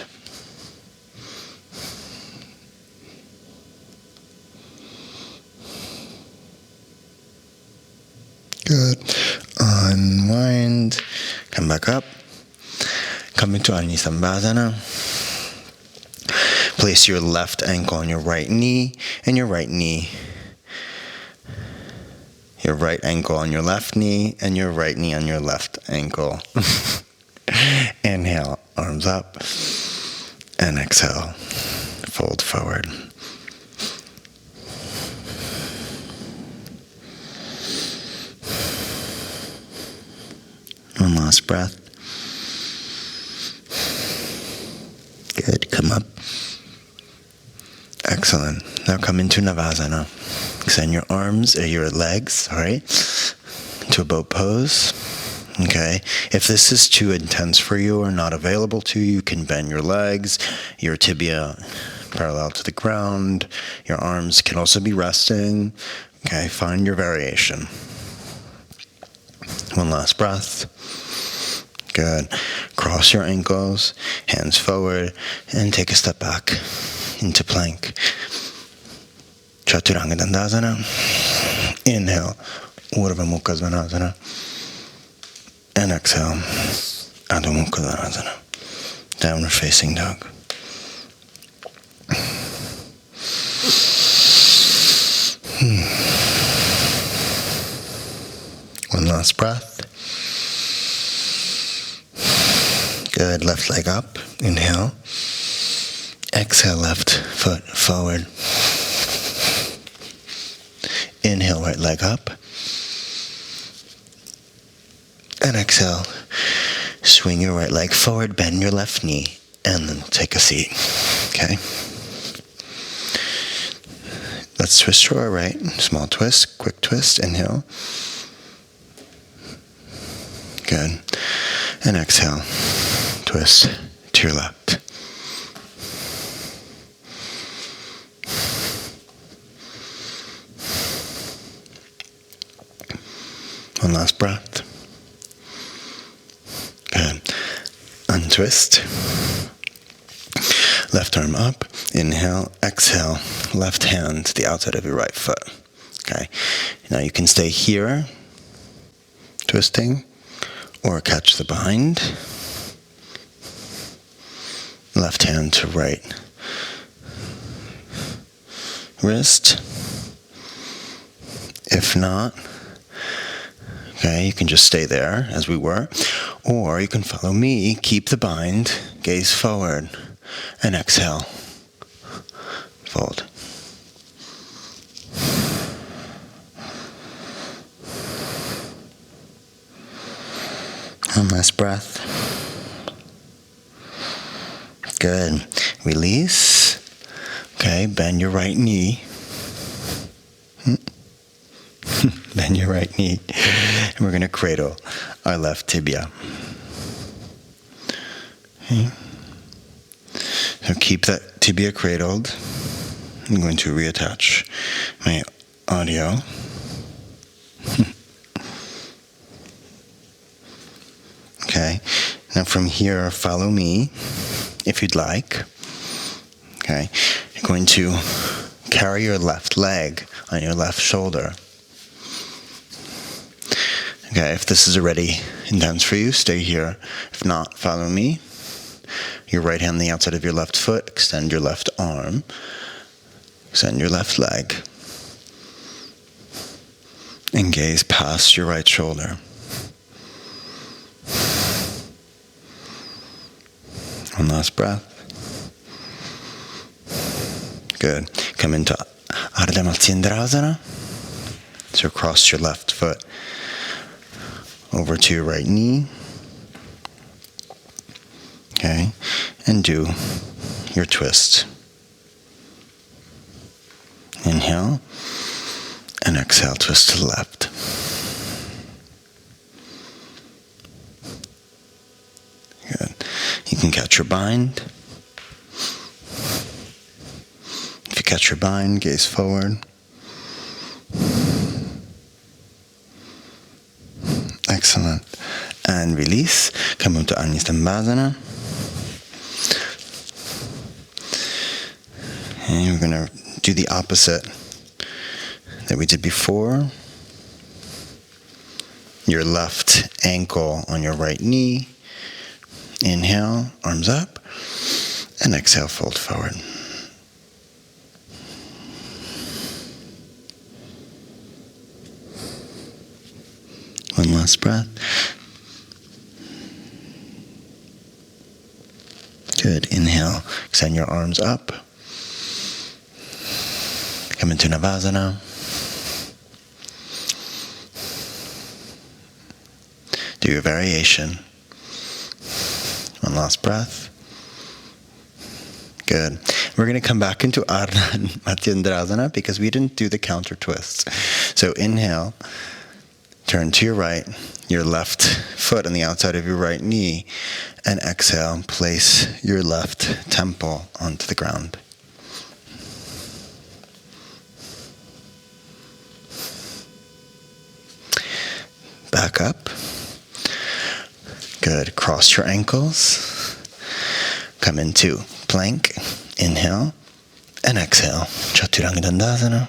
Good. Unwind. Come back up. Come into Anisambhasana. Place your left ankle on your right knee, and your right ankle on your left knee, and your right knee on your left ankle. Inhale, arms up, and exhale, fold forward. One last breath. Good, come up. Excellent. Now come into Navasana. Extend your arms or your legs, all right, to a boat pose. Okay. If this is too intense for you or not available to you, you can bend your legs, your tibia parallel to the ground. Your arms can also be resting. Okay, find your variation. One last breath. Good. Cross your ankles, hands forward, and take a step back into plank. Chaturanga Dandasana. Inhale, Urdhva Mukha Svanasana. And exhale, Adho Mukha Svanasana. Downward facing dog. One last breath. Good. Left leg up. Inhale. Exhale, left foot forward. Inhale, right leg up. And exhale, swing your right leg forward, bend your left knee, and then take a seat. Okay? Let's twist to our right. Small twist, quick twist. Inhale. Good. And exhale. Twist to your left. One last breath. Good. Untwist. Left arm up. Inhale. Exhale. Left hand to the outside of your right foot. Okay. Now you can stay here, twisting, or catch the bind. Left hand to right wrist. If not, okay, you can just stay there as we were, or you can follow me, keep the bind, gaze forward, and exhale, fold. One last breath. Good. Release. Okay, bend your right knee. Bend your right knee. And we're going to cradle our left tibia. Okay. So keep that tibia cradled. I'm going to reattach my audio. Okay. Now from here, follow me if you'd like. Okay. You're going to carry your left leg on your left shoulder. Okay, if this is already intense for you, stay here. If not, follow me. Your right hand on the outside of your left foot. Extend your left arm. Extend your left leg. And gaze past your right shoulder. One last breath. Good. Come into Ardha Matsyendrasana. So cross your left foot over to your right knee. Okay. And do your twist. Inhale. And exhale, twist to the left. Good. You can catch your bind. If you catch your bind, gaze forward. Excellent. And release. Come into Anistambhasana. And we're going to do the opposite that we did before. Your left ankle on your right knee. Inhale, arms up. And exhale, fold forward. One last breath. Good. Inhale. Extend your arms up. Come into Navasana. Do your variation. One last breath. Good. We're going to come back into Ardha Matsyendrasana because we didn't do the counter twists. So inhale. Turn to your right, your left foot on the outside of your right knee, and exhale, place your left temple onto the ground. back up. Good. Cross your ankles. Come into plank. Inhale and exhale. Chaturanga Dandasana.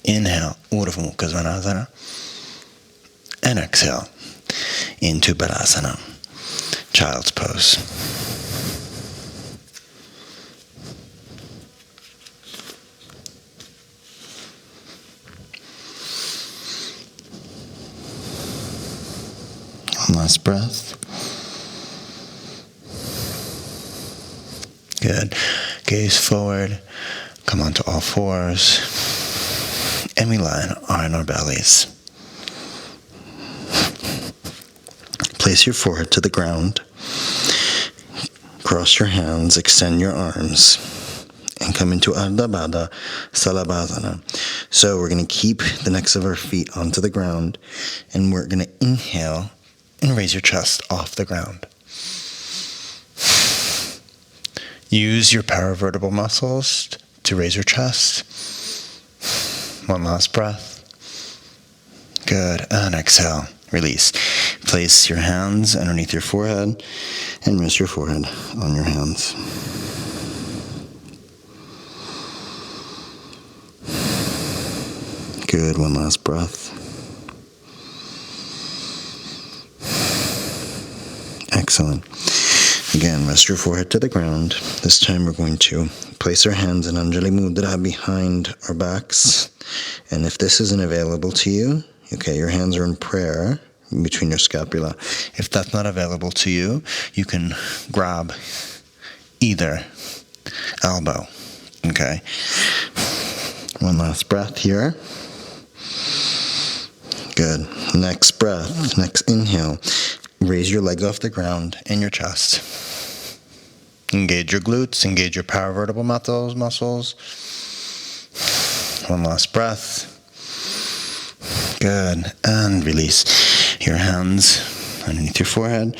Inhale, Urdhva Mukha Svanasana. And exhale into Balasana. Child's pose. One last breath. Good. Gaze forward. Come onto all fours. And we lie on our bellies. Place your forehead to the ground. Cross your hands, extend your arms, and come into Ardha Baddha Salabhasana. So we're going to keep the necks of our feet onto the ground, and we're going to inhale and raise your chest off the ground. Use your paravertebral muscles to raise your chest. One last breath. Good. And exhale. Release. Place your hands underneath your forehead and rest your forehead on your hands. Good. One last breath. Excellent. Again, rest your forehead to the ground. This time we're going to place our hands in Anjali Mudra behind our backs. And if this isn't available to you, okay, your hands are in prayer between your scapula. If that's not available to you, you can grab either elbow. Okay. One last breath here. Good. Next breath, next inhale. Raise your leg off the ground and your chest. Engage your glutes, engage your paravertebral muscles. One last breath. Good. And release your hands underneath your forehead.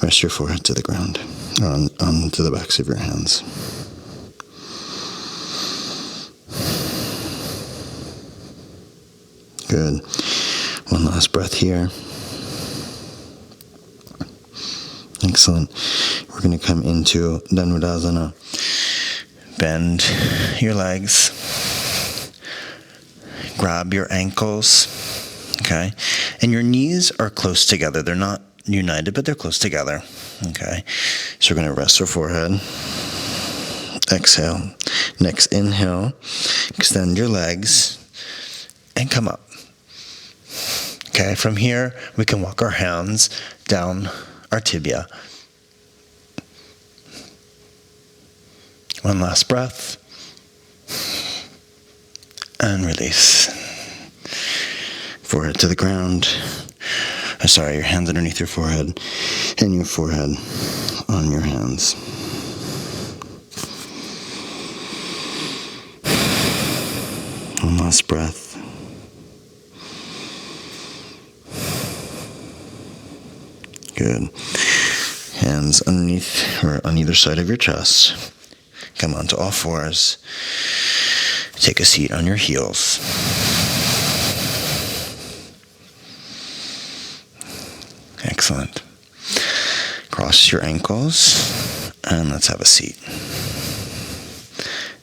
Rest your forehead to the ground, onto the backs of your hands. Good. One last breath here. Excellent. We're going to come into Dhanurasana. Bend your legs. Grab your ankles. Okay. And your knees are close together. They're not united, but they're close together. Okay. So we're going to rest our forehead. Exhale. Next inhale. Extend your legs and come up. Okay. From here, we can walk our hands down our tibia. One last breath. And release. Forehead to the ground. Your hands underneath your forehead. And your forehead on your hands. One last breath. Good. Hands underneath or on either side of your chest. Come onto all fours. Take a seat on your heels. Excellent. Cross your ankles and let's have a seat.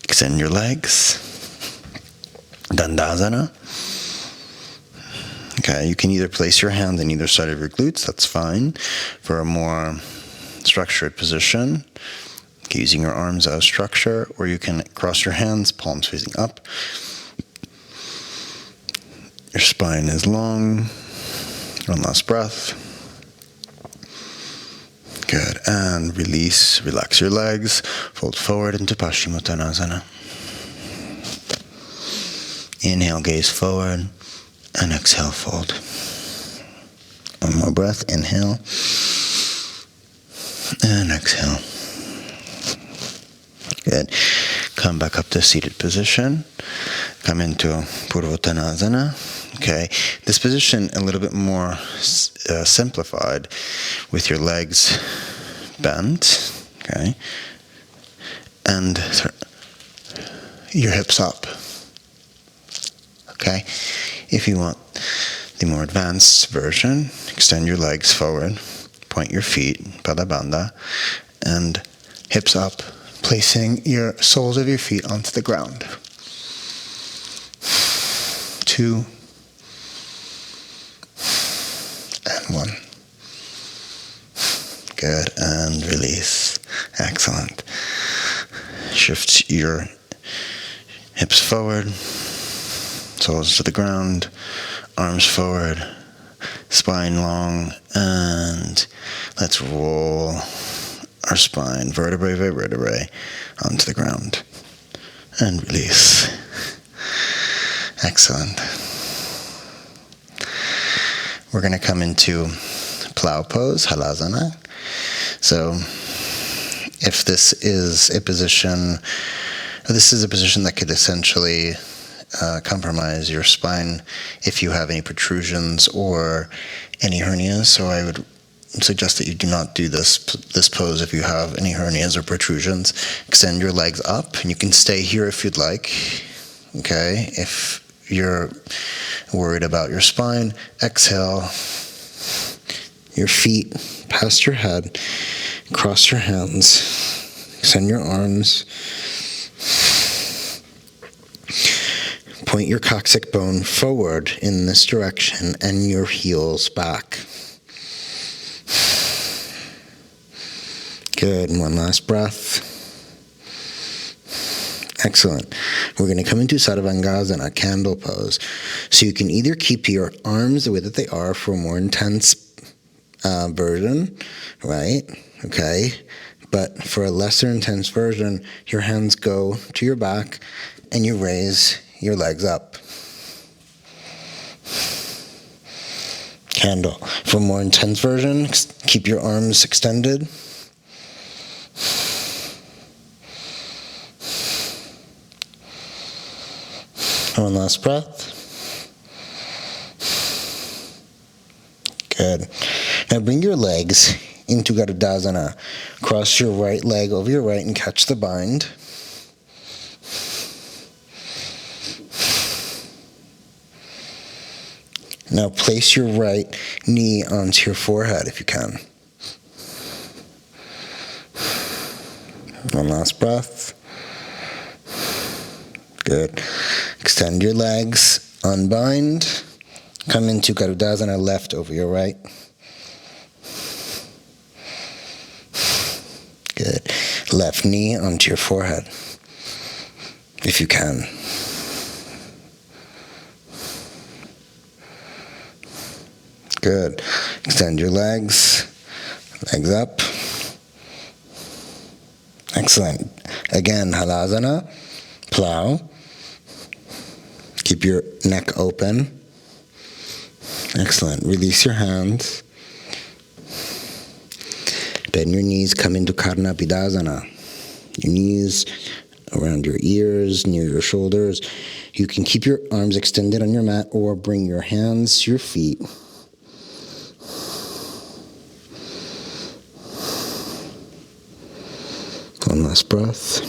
Extend your legs. Dandasana. Okay, you can either place your hand on either side of your glutes, that's fine, for a more structured position, using your arms as structure, or you can cross your hands, palms facing up. Your spine is long. One last breath. Good, and release, relax your legs, fold forward into Paschimottanasana. Inhale, gaze forward. And exhale, fold. One more breath. Inhale. And exhale. Good. Come back up to seated position. Come into Purvottanasana. Okay. This position a little bit more simplified with your legs bent. Okay. And your hips up. Okay. If you want The more advanced version, extend your legs forward, point your feet, pada bandha, and hips up, placing your soles of your feet onto the ground. 2 and 1. Good, and release. Excellent. Shift your hips forward, soles to the ground, arms forward, spine long, and let's roll our spine vertebrae by vertebrae onto the ground and release. Excellent. We're going to come into plow pose, halasana. So if this is a position that could essentially compromise your spine if you have any protrusions or any hernias. So I would suggest that you do not do this pose if you have any hernias or protrusions. Extend your legs up, and you can stay here if you'd like. Okay, if you're worried about your spine, exhale your feet past your head, cross your hands, extend your arms, point your coccyx bone forward in this direction and your heels back. Good, and one last breath. Excellent. We're going to come into Sarvangasana, candle pose. So you can either keep your arms the way that they are for a more intense version, right? Okay. But for a lesser intense version, your hands go to your back and you raise your legs up. Candle. For a more intense version, keep your arms extended. One last breath. Good. Now bring your legs into Garudasana. Cross your right leg over your right and catch the bind. Now place your right knee onto your forehead if you can. One last breath. Good. Extend your legs, unbind. Come into Garudasana, left over your right. Good. Left knee onto your forehead, if you can. Good. Extend your legs up. Excellent. Again, halasana, plow. Keep your neck open. Excellent. Release your hands. Bend your knees, come into Karnapidasana. Your knees around your ears, near your shoulders. You can keep your arms extended on your mat or bring your hands to your feet. One last breath.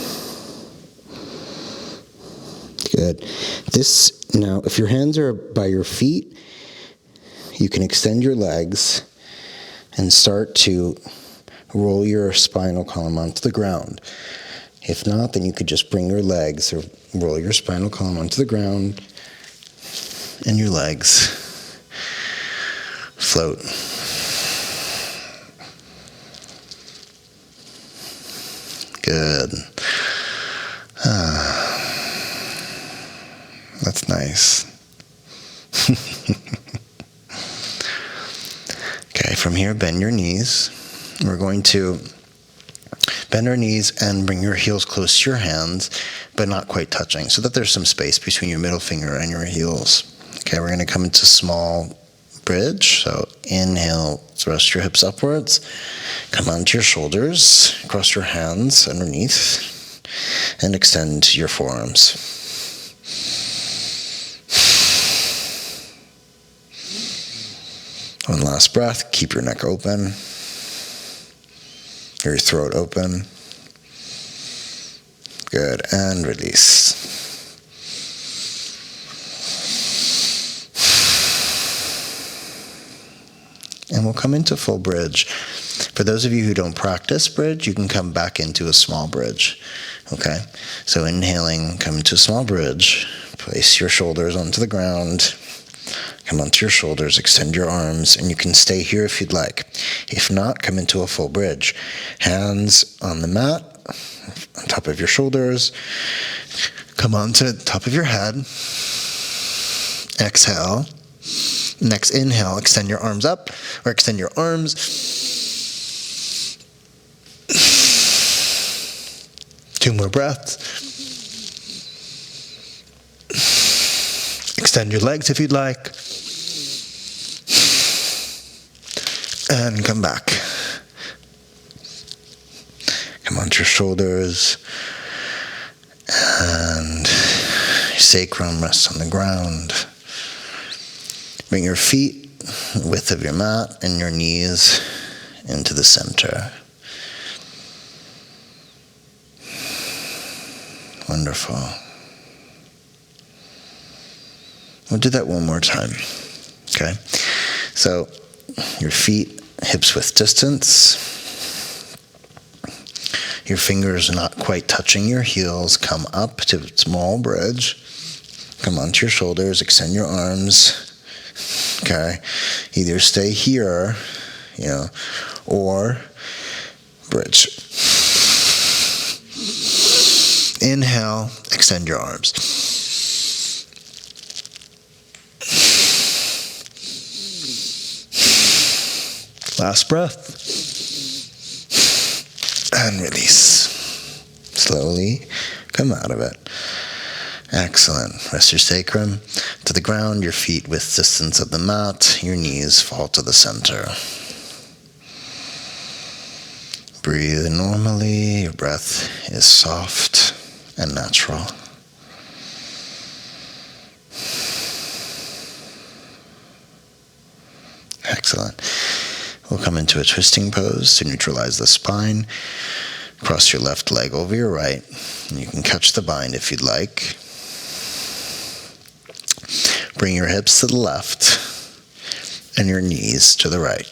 Good. Now, if your hands are by your feet, you can extend your legs and start to roll your spinal column onto the ground. If not, then you could just bring your legs or roll your spinal column onto the ground and your legs float. Good. That's nice. Okay, from here, bend your knees. We're going to bend our knees and bring your heels close to your hands, but not quite touching, so that there's some space between your middle finger and your heels. Okay, we're going to come into small bridge. So inhale, thrust your hips upwards. Come onto your shoulders, cross your hands underneath, and extend your forearms. One last breath. Keep your neck open, your throat open. Good, and release. we'll come into full bridge. For those of you who don't practice bridge, you can come back into a small bridge. Okay? So inhaling, come into a small bridge. Place your shoulders onto the ground. Come onto your shoulders, extend your arms, and you can stay here if you'd like. If not, come into a full bridge. Hands on the mat, on top of your shoulders. Come onto the top of your head. Exhale. Next inhale, extend your arms up, or extend your arms. Two more breaths. Extend your legs if you'd like. And come back. Come onto your shoulders. And your sacrum rests on the ground. Bring your feet, width of your mat, and your knees into the center. Wonderful. We'll do that one more time. Okay? So, your feet, hips width distance. Your fingers not quite touching your heels. Come up to a small bridge. Come onto your shoulders. Extend your arms. Okay? Either stay here, or bridge. Inhale. Extend your arms. Last breath. And release. Slowly come out of it. Excellent. Rest your sacrum to the ground, your feet width distance of the mat, your knees fall to the center. Breathe normally. Your breath is soft and natural. Excellent. We'll come into a twisting pose to neutralize the spine. Cross your left leg over your right. And you can catch the bind if you'd like. Bring your hips to the left and your knees to the right.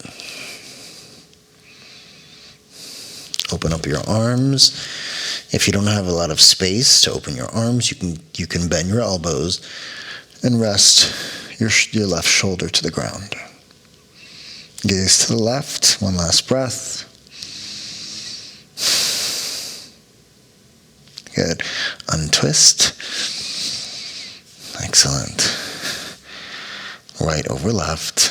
Open up your arms. If you don't have a lot of space to open your arms, you can bend your elbows and rest your left shoulder to the ground. Gaze to the left. One last breath. Good. Untwist. Excellent. Right over left.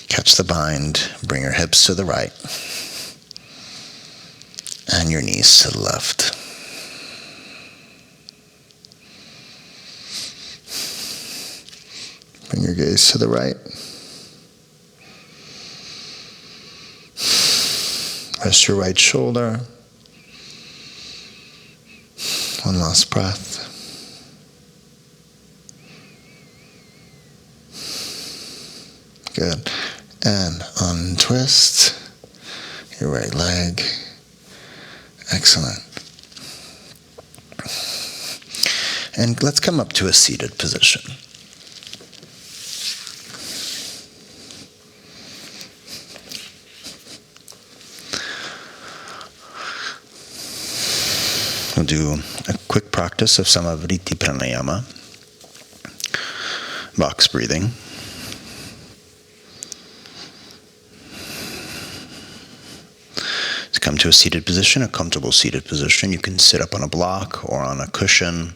Catch the bind. Bring your hips to the right. And your knees to the left. Bring your gaze to the right. Rest your right shoulder. One last breath. Good. And untwist your right leg. Excellent. And let's come up to a seated position. We'll do a quick practice of Samavritti Pranayama, box breathing. To come to a seated position, a comfortable seated position. You can sit up on a block or on a cushion.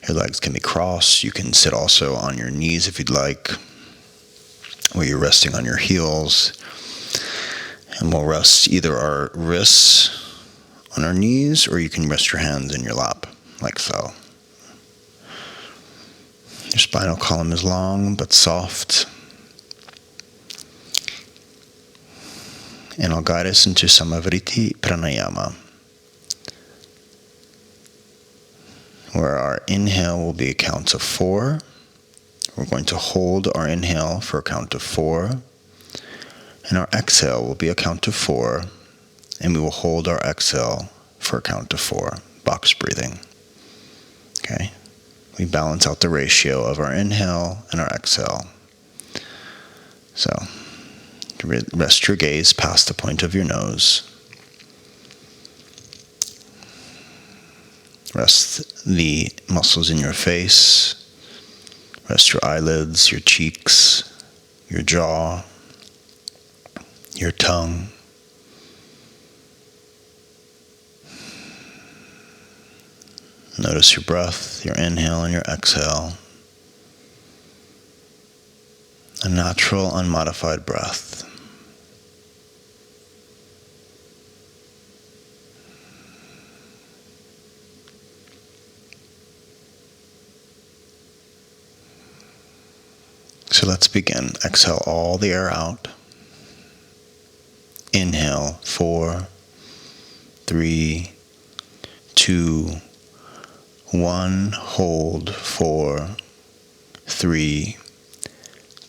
Your legs can be crossed. You can sit also on your knees if you'd like, where you're resting on your heels. And we'll rest either our wrists on our knees, or you can rest your hands in your lap, like so. Your spinal column is long but soft. And I'll guide us into Samavritti Pranayama, where our inhale will be a count of 4. We're going to hold our inhale for a count of 4. And our exhale will be a count of 4. And we will hold our exhale for a count of 4, box breathing. Okay? We balance out the ratio of our inhale and our exhale. So rest your gaze past the point of your nose. Rest the muscles in your face. Rest your eyelids, your cheeks, your jaw, your tongue. Notice your breath, your inhale and your exhale. A natural, unmodified breath. So let's begin. Exhale all the air out. Inhale, 4, 3, 2, 1. Hold, 4, 3,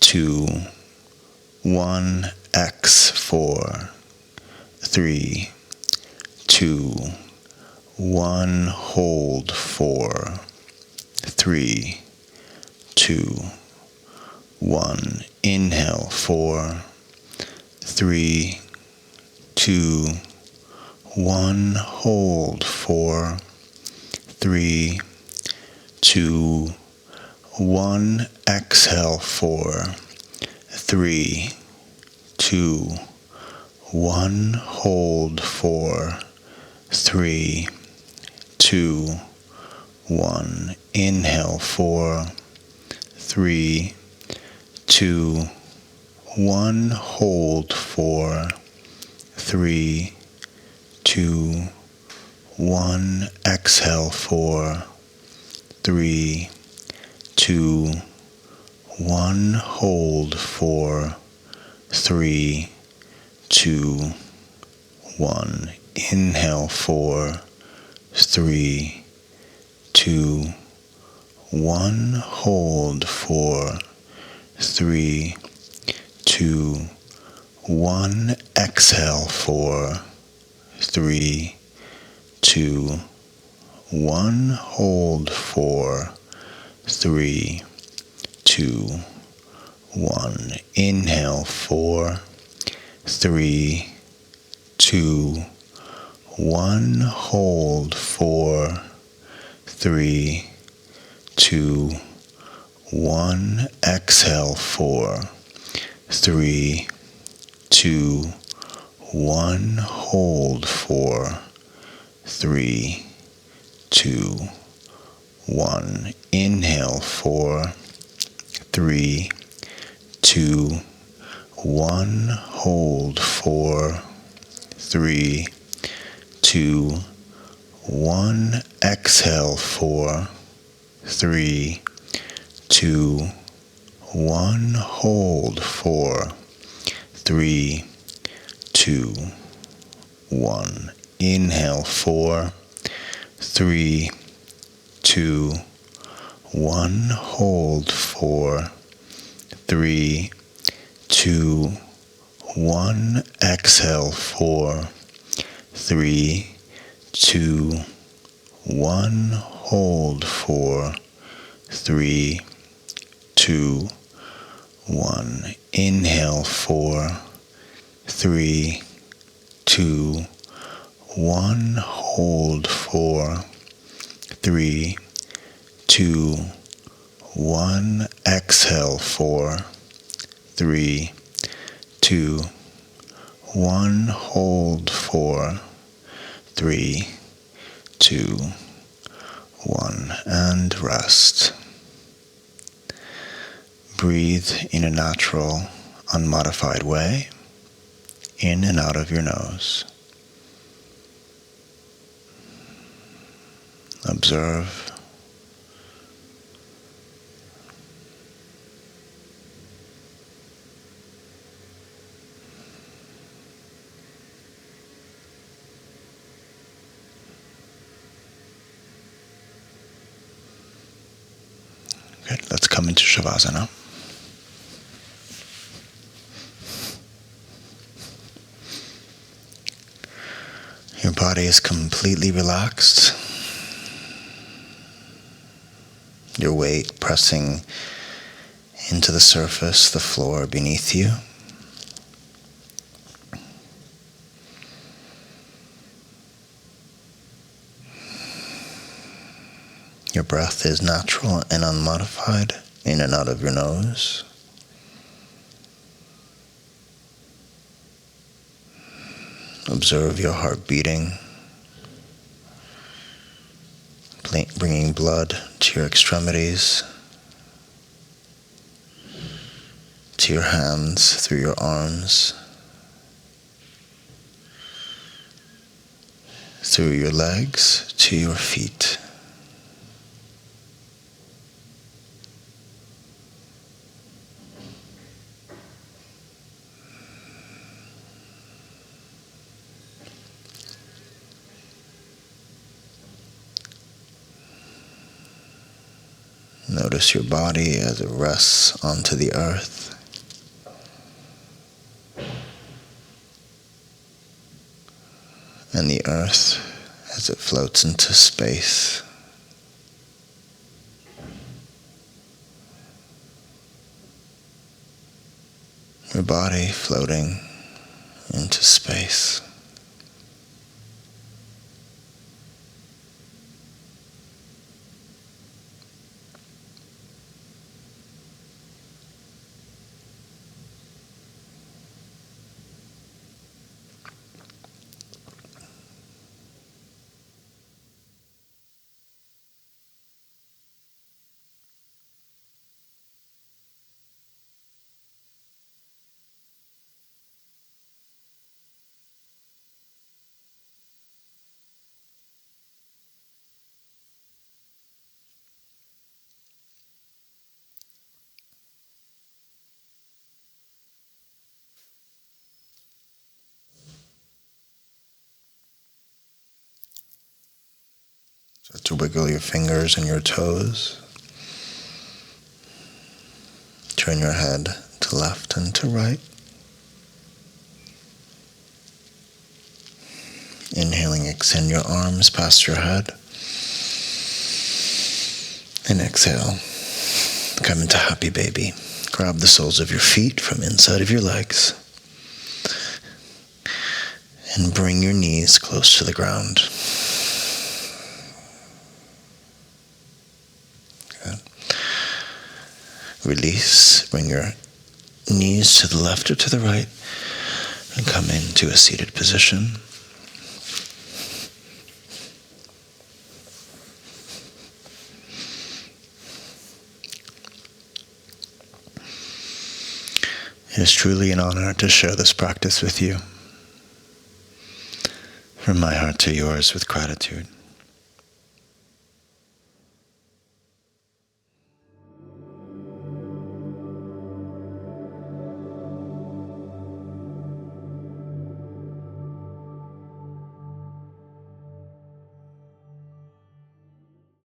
2, 1. X, 4, 3, 2, 1. Hold, 4, 3, 2, 1. Inhale, 4, 3, 2, 1. Hold, 4, 3, 2, 1. Exhale, 4, 3, 2, 1. Hold, 4, 3, 2, 1. Inhale, 4, 3, 2, 1. Hold, 4, 3, 2, 1. Exhale, 4, 3, 2, 1. Hold, 4, 3, 2, 1. Inhale, 4, 3, 2, 1. Hold, 4, 3, 2, 1. Exhale, 4, 3, 2, 1. Hold, 4, 3, 2, 1. Inhale, 4, 3, 2, 1. Hold, 4, 3, 2, 1. Exhale, 4, 3, 2, 1. Hold, 4, 3, 2, 1. Inhale, 4, 3, 2, 1. Hold, 4, 3, 2, 1. Exhale, 4, 3, 2, 1. Hold, 4, 3, 2, 1. Inhale, 4, 3, 2, 1. Hold, 4, 3, 2, 1. Exhale, 4, 3, 2, 1. Hold, 4, 3, 2, 1. Inhale, 4, 3, 2, 1. Hold, 4, 3, 2, 1. Exhale, 4, 3, 2, 1. Hold, 4, 3, 2, 1. And rest. Breathe in a natural, unmodified way, in and out of your nose. Observe. Good. Let's come into Savasana. Your body is completely relaxed. Your weight pressing into the surface, the floor beneath you. Your breath is natural and unmodified, in and out of your nose. Observe your heart beating, bringing blood to your extremities, to your hands, through your arms, through your legs, to your feet. Notice your body as it rests onto the earth. And the earth as it floats into space. Your body floating into space. Start to wiggle your fingers and your toes. Turn your head to left and to right. Inhaling, extend your arms past your head. And exhale, come into happy baby. Grab the soles of your feet from inside of your legs. And bring your knees close to the ground. Good. Release, bring your knees to the left or to the right, and come into a seated position. It is truly an honor to share this practice with you. From my heart to yours with gratitude.